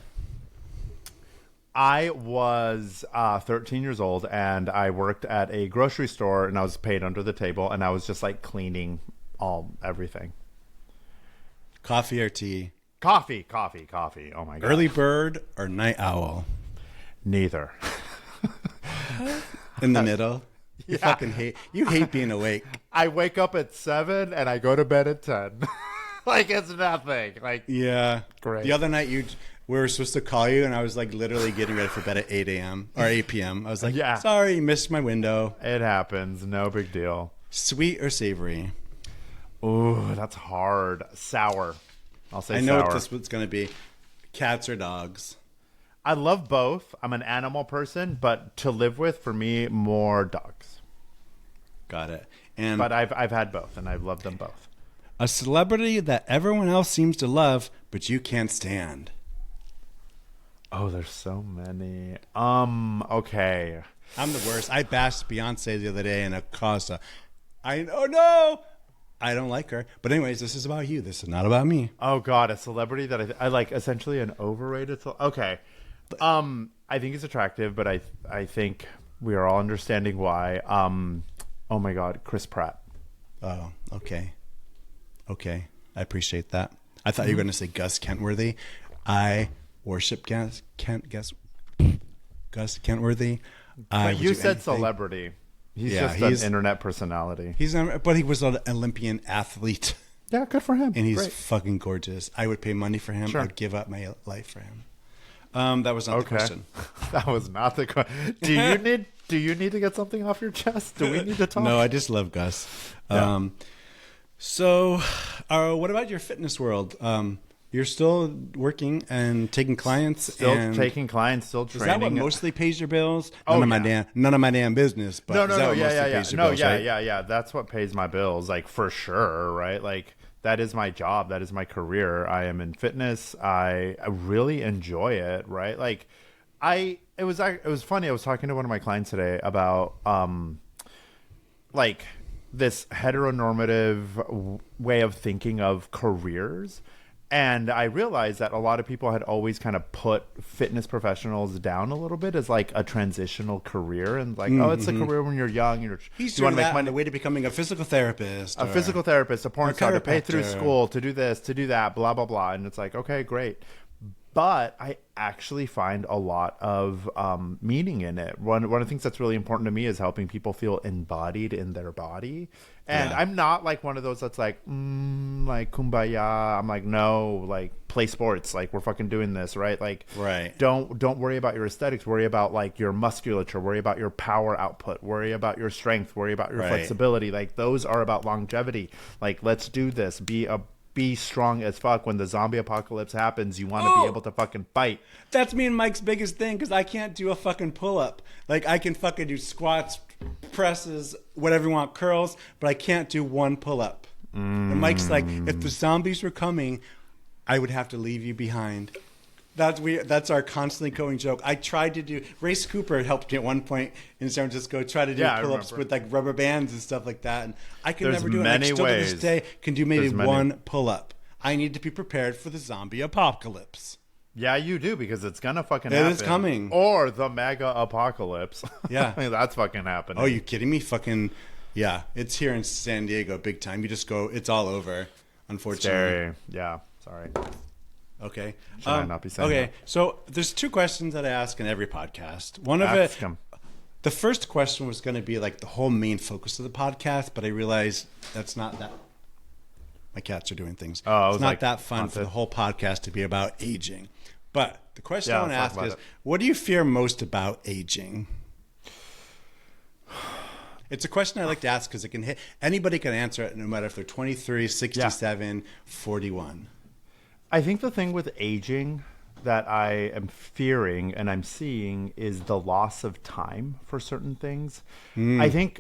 I was 13 years old, and I worked at a grocery store, and I was paid under the table, and I was just like cleaning everything. Coffee or tea? Coffee. Oh my god. Early bird or night owl? Neither. In the middle? Yeah. You hate being awake. I wake up at 7 and I go to bed at 10. Like it's nothing. Like yeah. Great. The other night we were supposed to call you, and I was like literally getting ready for bed at 8 a.m. or 8 p.m. I was like, sorry, you missed my window. It happens. No big deal. Sweet or savory? Ooh, that's hard. Sour. I'll say sour. I know what this was going to be. Cats or dogs? I love both. I'm an animal person, but to live with, for me, more dogs. Got it. But I've had both, and I've loved them both. A celebrity that everyone else seems to love, but you can't stand. Oh, there's so many. Okay. I'm the worst. I bashed Beyonce the other day in a Casa. No! I don't like her. But anyways, this is about you. This is not about me. Oh, God. A celebrity that I like, essentially an overrated. Okay. I think he's attractive, but I think we are all understanding why. Oh, my God. Chris Pratt. Oh, okay. Okay. I appreciate that. I thought you were going to say Gus Kentworthy. I worship Gus Kentworthy. But you said celebrity. He's just an internet personality. But he was an Olympian athlete. Yeah, good for him. And he's fucking gorgeous. I would pay money for him. Sure. I would give up my life for him. That was not the question. That was not the question. Do you need to get something off your chest? Do we need to talk? No, I just love Gus. Yeah. So, what about your fitness world? You're still working and taking clients. Still taking clients. Still training. Is that what mostly pays your bills? None of my damn business. But no. Yeah. That's what pays my bills. Like for sure, right? Like that is my job. That is my career. I am in fitness. I really enjoy it. Right? Like it was funny. I was talking to one of my clients today about like this heteronormative way of thinking of careers. And I realized that a lot of people had always kind of put fitness professionals down a little bit as like a transitional career, and like, oh, it's a career when you're young. You want to make money on the way to becoming a physical therapist, a porn star, to pay through school, to do this, to do that, blah blah blah. And it's like, okay, great. But I actually find a lot of meaning in it. One of the things that's really important to me is helping people feel embodied in their body. And I'm not like one of those that's like kumbaya. I'm like, no, like play sports. Like we're fucking doing this, right? Like, right. Don't worry about your aesthetics. Worry about like your musculature. Worry about your power output. Worry about your strength. Worry about your flexibility. Like those are about longevity. Like let's do this. Be strong as fuck. When the zombie apocalypse happens, you want to be able to fucking fight. That's me and Mike's biggest thing, because I can't do a fucking pull-up. Like, I can fucking do squats, presses, whatever you want, curls, but I can't do one pull-up. And Mike's like, if the zombies were coming, I would have to leave you behind. That's our constantly going joke. I tried to do... Race Cooper helped me at one point in San Francisco try to do pull-ups with like rubber bands and stuff like that. And I could never do it. I still to this day can do maybe one pull-up. I need to be prepared for the zombie apocalypse. Yeah, you do, because it's going to fucking happen. It is coming. Or the mega apocalypse. Yeah. That's fucking happening. Oh, you kidding me? Fucking... Yeah, it's here in San Diego big time. You just go... It's all over, unfortunately. Scary. Yeah, sorry. Okay. Should I not be saying that? So there's two questions that I ask in every podcast. One of it, the first question was going to be like the whole main focus of the podcast, but I realized that's not that. My cats are doing things. Oh, it's not like that fun for the whole podcast to be about aging. But the question I want to let's ask talk is, about it. what do you fear most about aging? It's a question I like to ask because it can hit anybody can answer it, no matter if they're 23, 67, 41. I think the thing with aging that I am fearing and I'm seeing is the loss of time for certain things. I think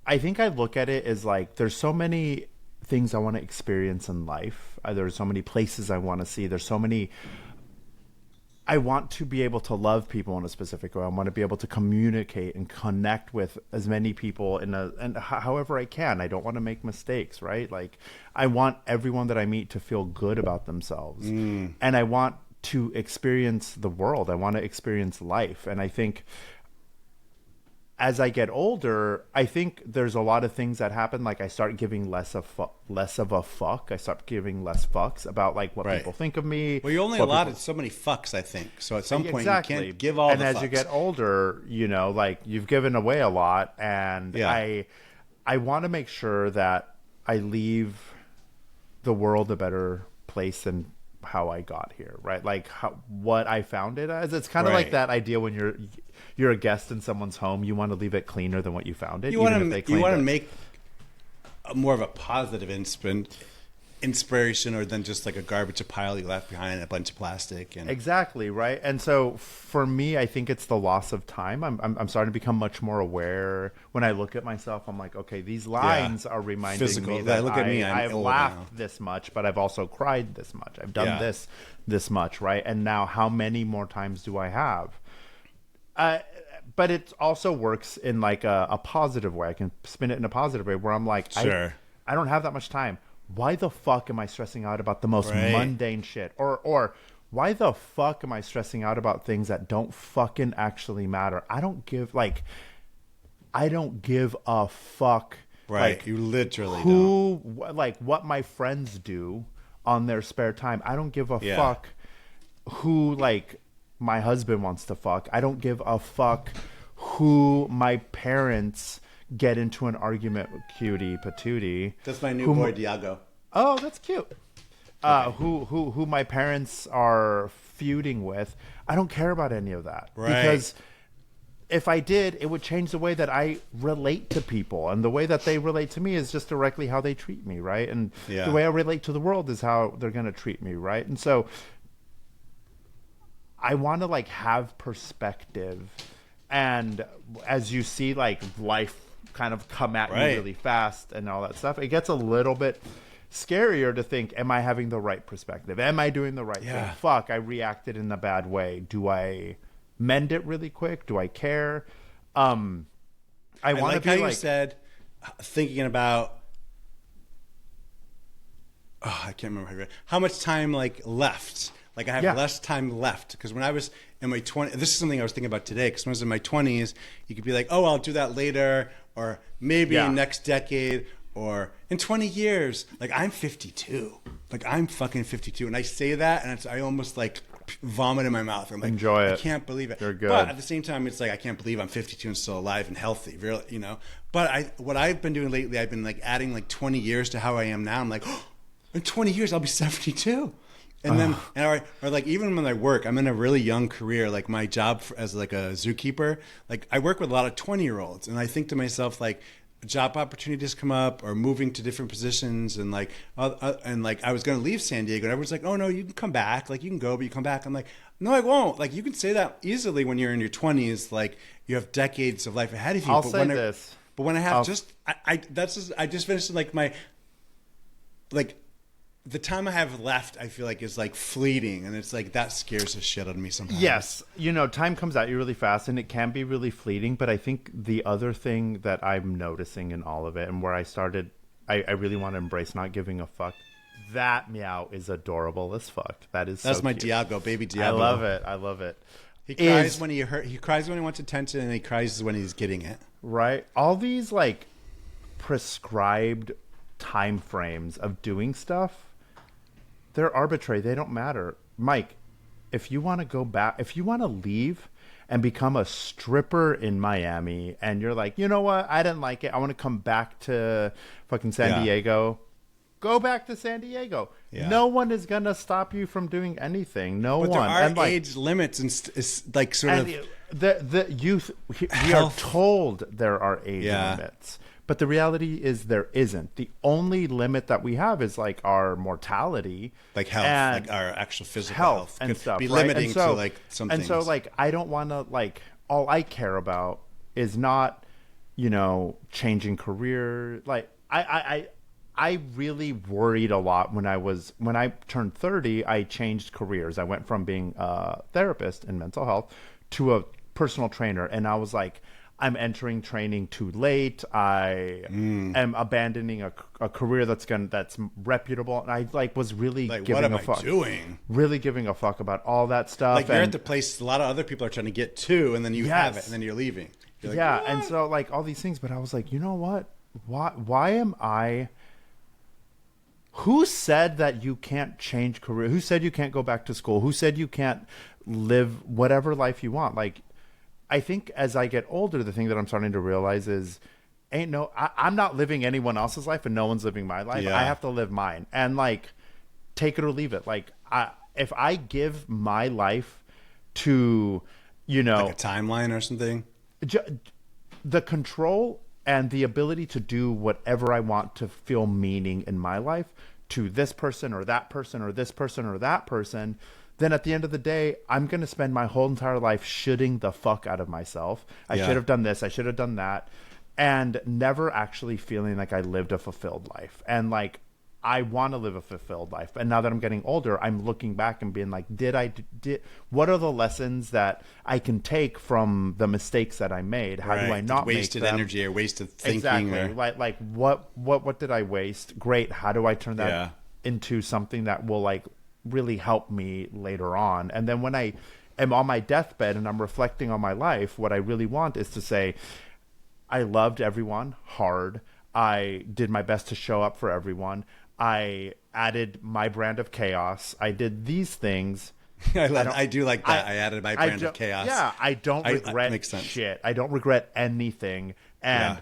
I look at it as like there's so many things I want to experience in life. There's so many places I want to see. There's so many. I want to be able to love people in a specific way. I want to be able to communicate and connect with as many people however I can. I don't want to make mistakes, right? Like I want everyone that I meet to feel good about themselves. And I want to experience the world. I want to experience life. And I think as I get older, I think there's a lot of things that happen. Like I start giving less of a fuck. I start giving less fucks about like what people think of me. Well, you're only allotted so many fucks, I think. So at some point you can't give all and the fucks. And as you get older, you know, like you've given away a lot. And I want to make sure that I leave the world a better place than how I got here, right? Like what I found it as. It's kind of like that idea when you're a guest in someone's home, you want to leave it cleaner than what you found it. You want to make more of a positive inspiration or than just like a garbage pile you left behind, a bunch of plastic. And exactly, right. And so for me, I think it's the loss of time. I'm starting to become much more aware. When I look at myself, I'm like, okay, these lines are reminding me that I've laughed this much, but I've also cried this much. I've done this much, right? And now how many more times do I have? But it also works in like a positive way. I can spin it in a positive way where I'm like, I don't have that much time. Why the fuck am I stressing out about the most mundane shit? Or why the fuck am I stressing out about things that don't fucking actually matter? I don't give a fuck. Right. Like, you literally don't. Like what my friends do on their spare time. I don't give a fuck who like my husband wants to fuck. I don't give a fuck who my parents get into an argument with cutie patootie. That's my new boy Diago. Oh, that's cute. Who my parents are feuding with. I don't care about any of that. Right. Because if I did, it would change the way that I relate to people. And the way that they relate to me is just directly how they treat me, right? And the way I relate to the world is how they're going to treat me, right? And so I want to like have perspective. And as you see like life kind of come at you really fast and all that stuff, it gets a little bit scarier to think, am I having the right perspective? Am I doing the right thing? Fuck, I reacted in a bad way. Do I mend it really quick? Do I care? I want to be how you said, thinking about, I can't remember how much time like left. Like I have less time left, because when I was in my 20s, this is something I was thinking about today, because when I was in my 20s, you could be like, oh, I'll do that later, or maybe next decade, or in 20 years. Like I'm 52. Like I'm fucking 52. And I say that, and I almost like vomit in my mouth. I'm like, enjoy it. I can't believe it. You're good. But at the same time, it's like, I can't believe I'm 52 and still alive and healthy, really, you know? But what I've been doing lately, I've been like adding like 20 years to how I am now. I'm like, oh, in 20 years, I'll be 72. And then, or like even when I work, I'm in a really young career. Like my job as like a zookeeper, like I work with a lot of 20-year-olds, and I think to myself like, job opportunities come up or moving to different positions, and like I was going to leave San Diego, and everyone's like, oh no, you can come back, like you can go, but you come back. I'm like, no, I won't. Like you can say that easily when you're in your 20s, like you have decades of life ahead of you. But when I have I just finished like my like. The time I have left, I feel like, is like fleeting, and it's like that scares the shit out of me sometimes. Yes, you know, time comes at you really fast, and it can be really fleeting. But I think the other thing that I'm noticing in all of it, and where I started, I really want to embrace not giving a fuck. That meow is adorable as fuck. That's so my cute. Diago, baby Diago. I love it. He cries when he hurt. He cries when he wants attention, and he cries when he's getting it. Right. All these like prescribed time frames of doing stuff. They're arbitrary. They don't matter. Mike, if you want to go back, if you want to leave and become a stripper in Miami, and you're like, you know what? I didn't like it. I want to come back to fucking San Diego. Go back to San Diego. Yeah. No one is going to stop you from doing anything. No But one. there are And, like, age limits and it's like sort of the youth. We are Health. told there are age Yeah. limits, but the reality is there isn't. The only limit that we have is like our mortality, like health, and like our actual physical health and could stuff, be right? limiting And so, to like some and things. so like I don't want to like all I care about is not changing career. Like I really worried a lot when I turned 30. I changed careers. I went from being a therapist in mental health to a personal trainer, and I was like, I'm entering training too late. I am abandoning a career that's reputable, and I like was really like, giving what am a fuck. I doing? Really giving a fuck about all that stuff. Like you're at the place a lot of other people are trying to get to, and then you have it, and then you're leaving. You're like, yeah, what? and so like all these things, but I was like, you know what? Why am I? Who said that you can't change career? Who said you can't go back to school? Who said you can't live whatever life you want? Like, I think as I get older, the thing that I'm starting to realize is, I'm not living anyone else's life, and no one's living my life. Yeah. I have to live mine, and like, take it or leave it. Like, if I give my life to, like a timeline or something. The control and the ability to do whatever I want to feel meaning in my life to this person or that person or this person or that person, then at the end of the day, I'm going to spend my whole entire life shitting the fuck out of myself. I should have done this. I should have done that. And never actually feeling like I lived a fulfilled life. And like, I want to live a fulfilled life. And now that I'm getting older, I'm looking back and being like, what are the lessons that I can take from the mistakes that I made? How do I not wasted make them? energy or wasted thinking? Exactly. Or... Like what did I waste? Great. How do I turn that into something that will like really help me later on? And then when I am on my deathbed and I'm reflecting on my life, what I really want is to say, I loved everyone hard. I did my best to show up for everyone. I added my brand of chaos. I did these things. I do like that. I added my brand of chaos. Yeah, I don't regret shit. I don't regret anything. And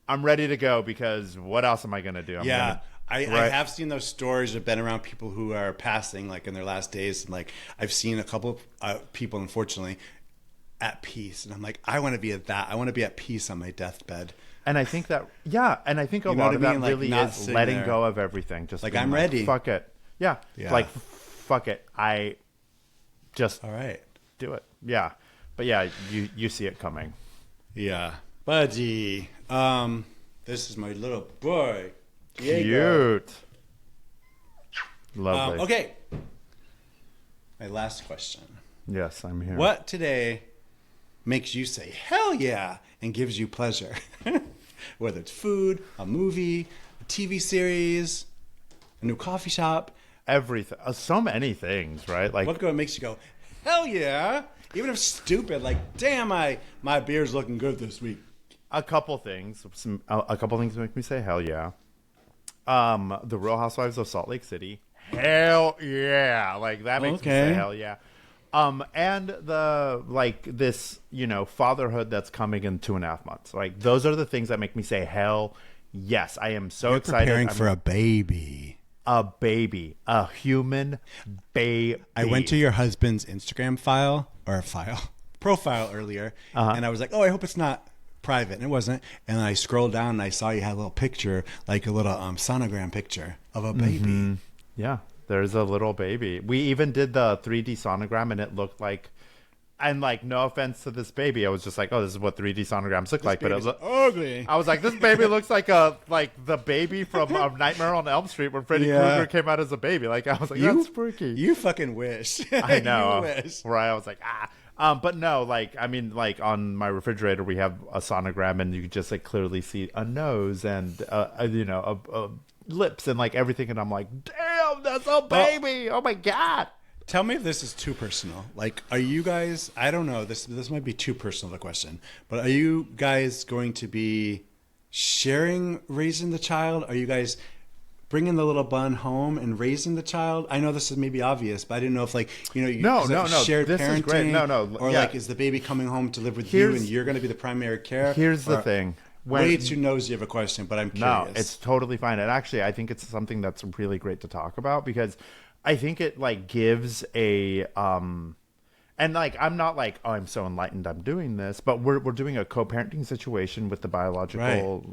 I'm ready to go because what else am I going to do? I have seen those stories. I've been around people who are passing like in their last days. And like I've seen a couple of people, unfortunately, at peace. And I'm like, I want to be at that. I want to be at peace on my deathbed. And I think that, and I think a lot of that really is letting go of everything. Just like, I'm ready. Fuck it. Yeah. Like, fuck it. I just all right. Do it. Yeah. But yeah, you see it coming. Yeah. Budgie. This is my little boy. Diego. Cute. Lovely. Okay. My last question. Yes, I'm here. What today makes you say, hell yeah, and gives you pleasure? Whether it's food, a movie, a TV series, a new coffee shop. Everything. So many things, right? Like, what makes you go, hell yeah? Even if it's stupid, like, damn, my beer's looking good this week. A couple things. A couple things make me say hell yeah. The Real Housewives of Salt Lake City. Hell yeah. Like, that makes me say hell yeah. And this, fatherhood that's coming in 2.5 months. Like, those are the things that make me say, hell yes. I am so excited. Preparing for a baby. A baby. A human baby. I went to your husband's Instagram profile earlier, and I was like, oh, I hope it's not private. And it wasn't. And I scrolled down and I saw you had a little picture, like a little sonogram picture of a baby. Mm-hmm. Yeah. There's a little baby. We even did the 3D sonogram, and it looked like, and like, no offense to this baby, I was just like, oh, this is what 3D sonograms look like. But it was ugly. I was like, this baby looks like the baby from Nightmare on Elm Street when Freddy Krueger came out as a baby. Like, I was like, that's freaky. You fucking wish. I know. You wish. Right? I was like, but no, like, I mean, like on my refrigerator, we have a sonogram, and you can just like clearly see a nose and lips and like everything, and I'm like, damn, that's a baby. Oh my god. Tell me if this is too personal. Like, are you guys, I don't know, this might be too personal of a question, but are you guys going to be sharing raising the child? Are you guys bringing the little bun home and raising the child? I know this is maybe obvious, but I didn't know if like, no, shared this parenting, is great. No, or like, is the baby coming home to live with you and you're going to be the primary care? Here's the thing. way too nosy of a question, but I'm curious. No, it's totally fine. And actually, I think it's something that's really great to talk about because I think it like gives a and like I'm not like, oh, I'm so enlightened I'm doing this, but we're doing a co-parenting situation with the biological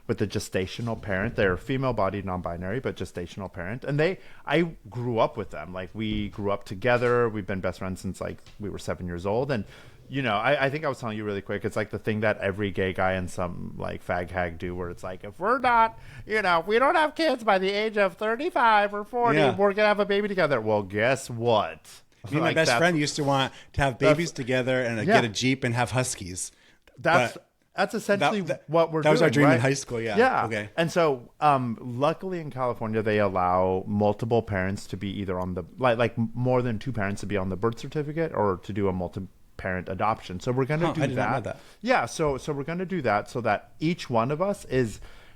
with the gestational parent. They're female-bodied, non-binary, but gestational parent. And I grew up with them. Like we grew up together. We've been best friends since like we were 7 years old. And you know, I think I was telling you really quick, it's like the thing that every gay guy and some like fag hag do where it's like, if we're not, you know, if we don't have kids by the age of 35 or 40, we're going to have a baby together. Well, guess what? Me and my best friend used to want to have babies together and get a Jeep and have Huskies. That's essentially what we're doing. That was our dream right? in high school, yeah. Yeah. Okay. And so, luckily in California, they allow multiple parents to be either on the, like more than two parents to be on the birth certificate or to do a multi-parent adoption. So we're going to do I did not know that. Yeah. So we're going to do that so that each one of us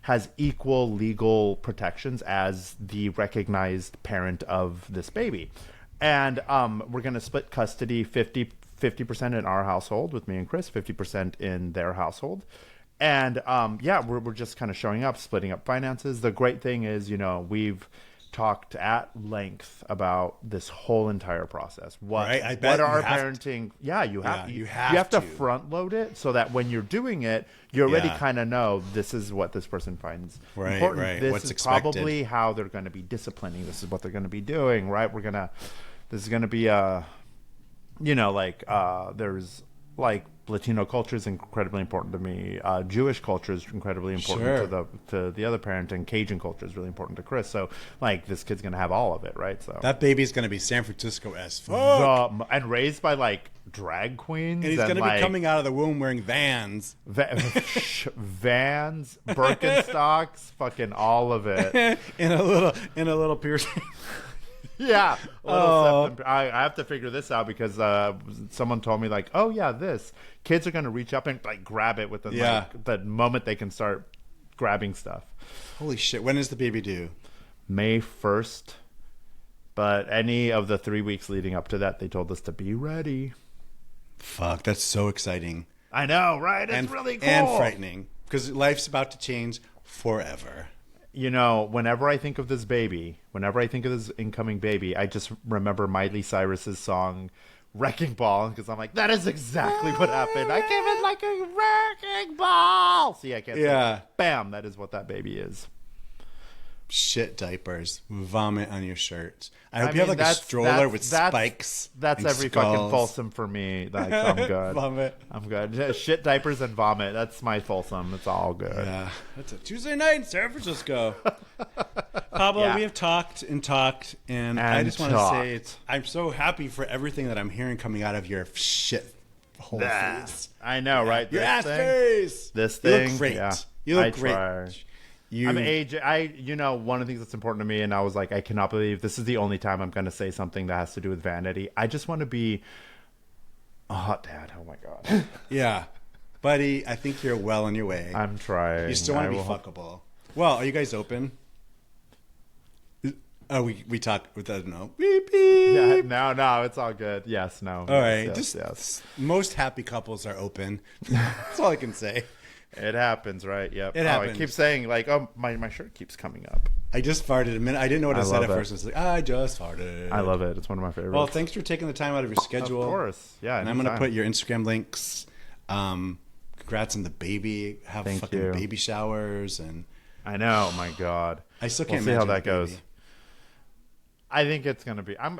has equal legal protections as the recognized parent of this baby. And we're going to split custody 50% in our household with me and Chris, 50% in their household. And we're just kind of showing up, splitting up finances. The great thing is, you know, we've talked at length about this whole entire process. What are parenting? You have to front load it so that when you're doing it, you already kind of know this is what this person finds important. Right. This What's is expected. Probably how they're going to be disciplining. This is what they're going to be doing. Right? This is going to be there's like Latino culture is incredibly important to me. Jewish culture is incredibly important to the other parent, and Cajun culture is really important to Chris. So like this kid's gonna have all of it, right? So that baby's gonna be San Francisco as fuck, and raised by like drag queens, and he's gonna be coming out of the womb wearing Vans, Vans, Birkenstocks, fucking all of it, in a little piercing. Yeah. I have to figure this out because someone told me like, oh yeah, this kids are going to reach up and like grab it within like the moment they can start grabbing stuff. Holy shit. When is the baby due? May 1st. But any of the 3 weeks leading up to that, they told us to be ready. Fuck, that's so exciting. I know, right? It's really cool. And frightening because life's about to change forever. You know, whenever I think of this incoming baby, I just remember Miley Cyrus's song Wrecking Ball because I'm like, that is exactly what happened. I came in like a wrecking ball. See, I can't say it. Bam, that is what that baby is. Shit diapers, vomit on your shirts. I hope you have like a stroller with spikes. That's every skulls. Fucking Folsom for me. Like, I'm good. Vomit. I'm good. Shit diapers and vomit. That's my Folsom. It's all good. Yeah, that's a Tuesday night in San Francisco. Pablo, we have talked, and I just want to say I'm so happy for everything that I'm hearing coming out of your shit whole face. I know, right? Your ass face. This thing. You look great. Yeah, you look great. Try. I'm AJ. One of the things that's important to me, and I was like, I cannot believe this is the only time I'm going to say something that has to do with vanity. I just want to be a hot dad. Oh my god. Yeah, buddy. I think you're well on your way. I'm trying. You still want to be fuckable. Well, are you guys open? Oh, we talked with that. No. Beep, beep. Yeah, no, it's all good. Yes, no. All right. Yes. Most happy couples are open. That's all I can say. It happens, right? Yep. It happens. I keep saying like, oh, my shirt keeps coming up. I just farted a minute. I didn't know what I said at first. I was like, I just farted. I love it. It's one of my favorites. Well, thanks for taking the time out of your schedule. Of course. Yeah. And I'm going to put your Instagram links. Congrats on the baby. Have fucking baby showers. And I know. Oh my God. I still can't see how that baby goes. I think it's going to be, I'm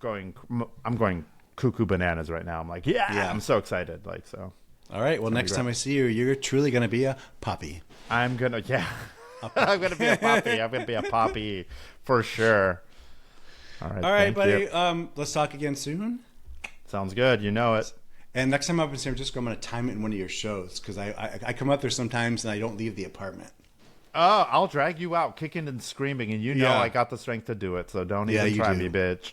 going cuckoo bananas right now. I'm like, yeah. I'm so excited. Like, so. All right. Well, next time I see you, you're truly going to be a poppy. I'm going to, I'm going to be a poppy. I'm going to be a poppy for sure. All right, buddy. Let's talk again soon. Sounds good. You know it. And next time I'm up in San Francisco, I'm going to time it in one of your shows because I come up there sometimes and I don't leave the apartment. Oh, I'll drag you out kicking and screaming, and you know I got the strength to do it, so don't even try me, bitch.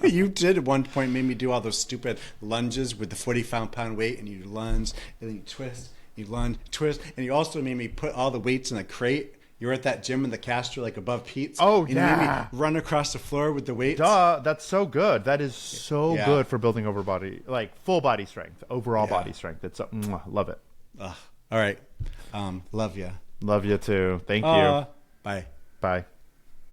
You did at one point made me do all those stupid lunges with the 40-pound weight, and you lunge, and then you twist, you lunge, twist, and you also made me put all the weights in a crate. You were at that gym in the Castro, like above Pete's. Oh, and you made me run across the floor with the weights. Duh, that's so good. That is so good for building full body strength, overall body strength. It's love it. Ugh. All right. Love ya. Love you too. Thank you. Bye. Bye.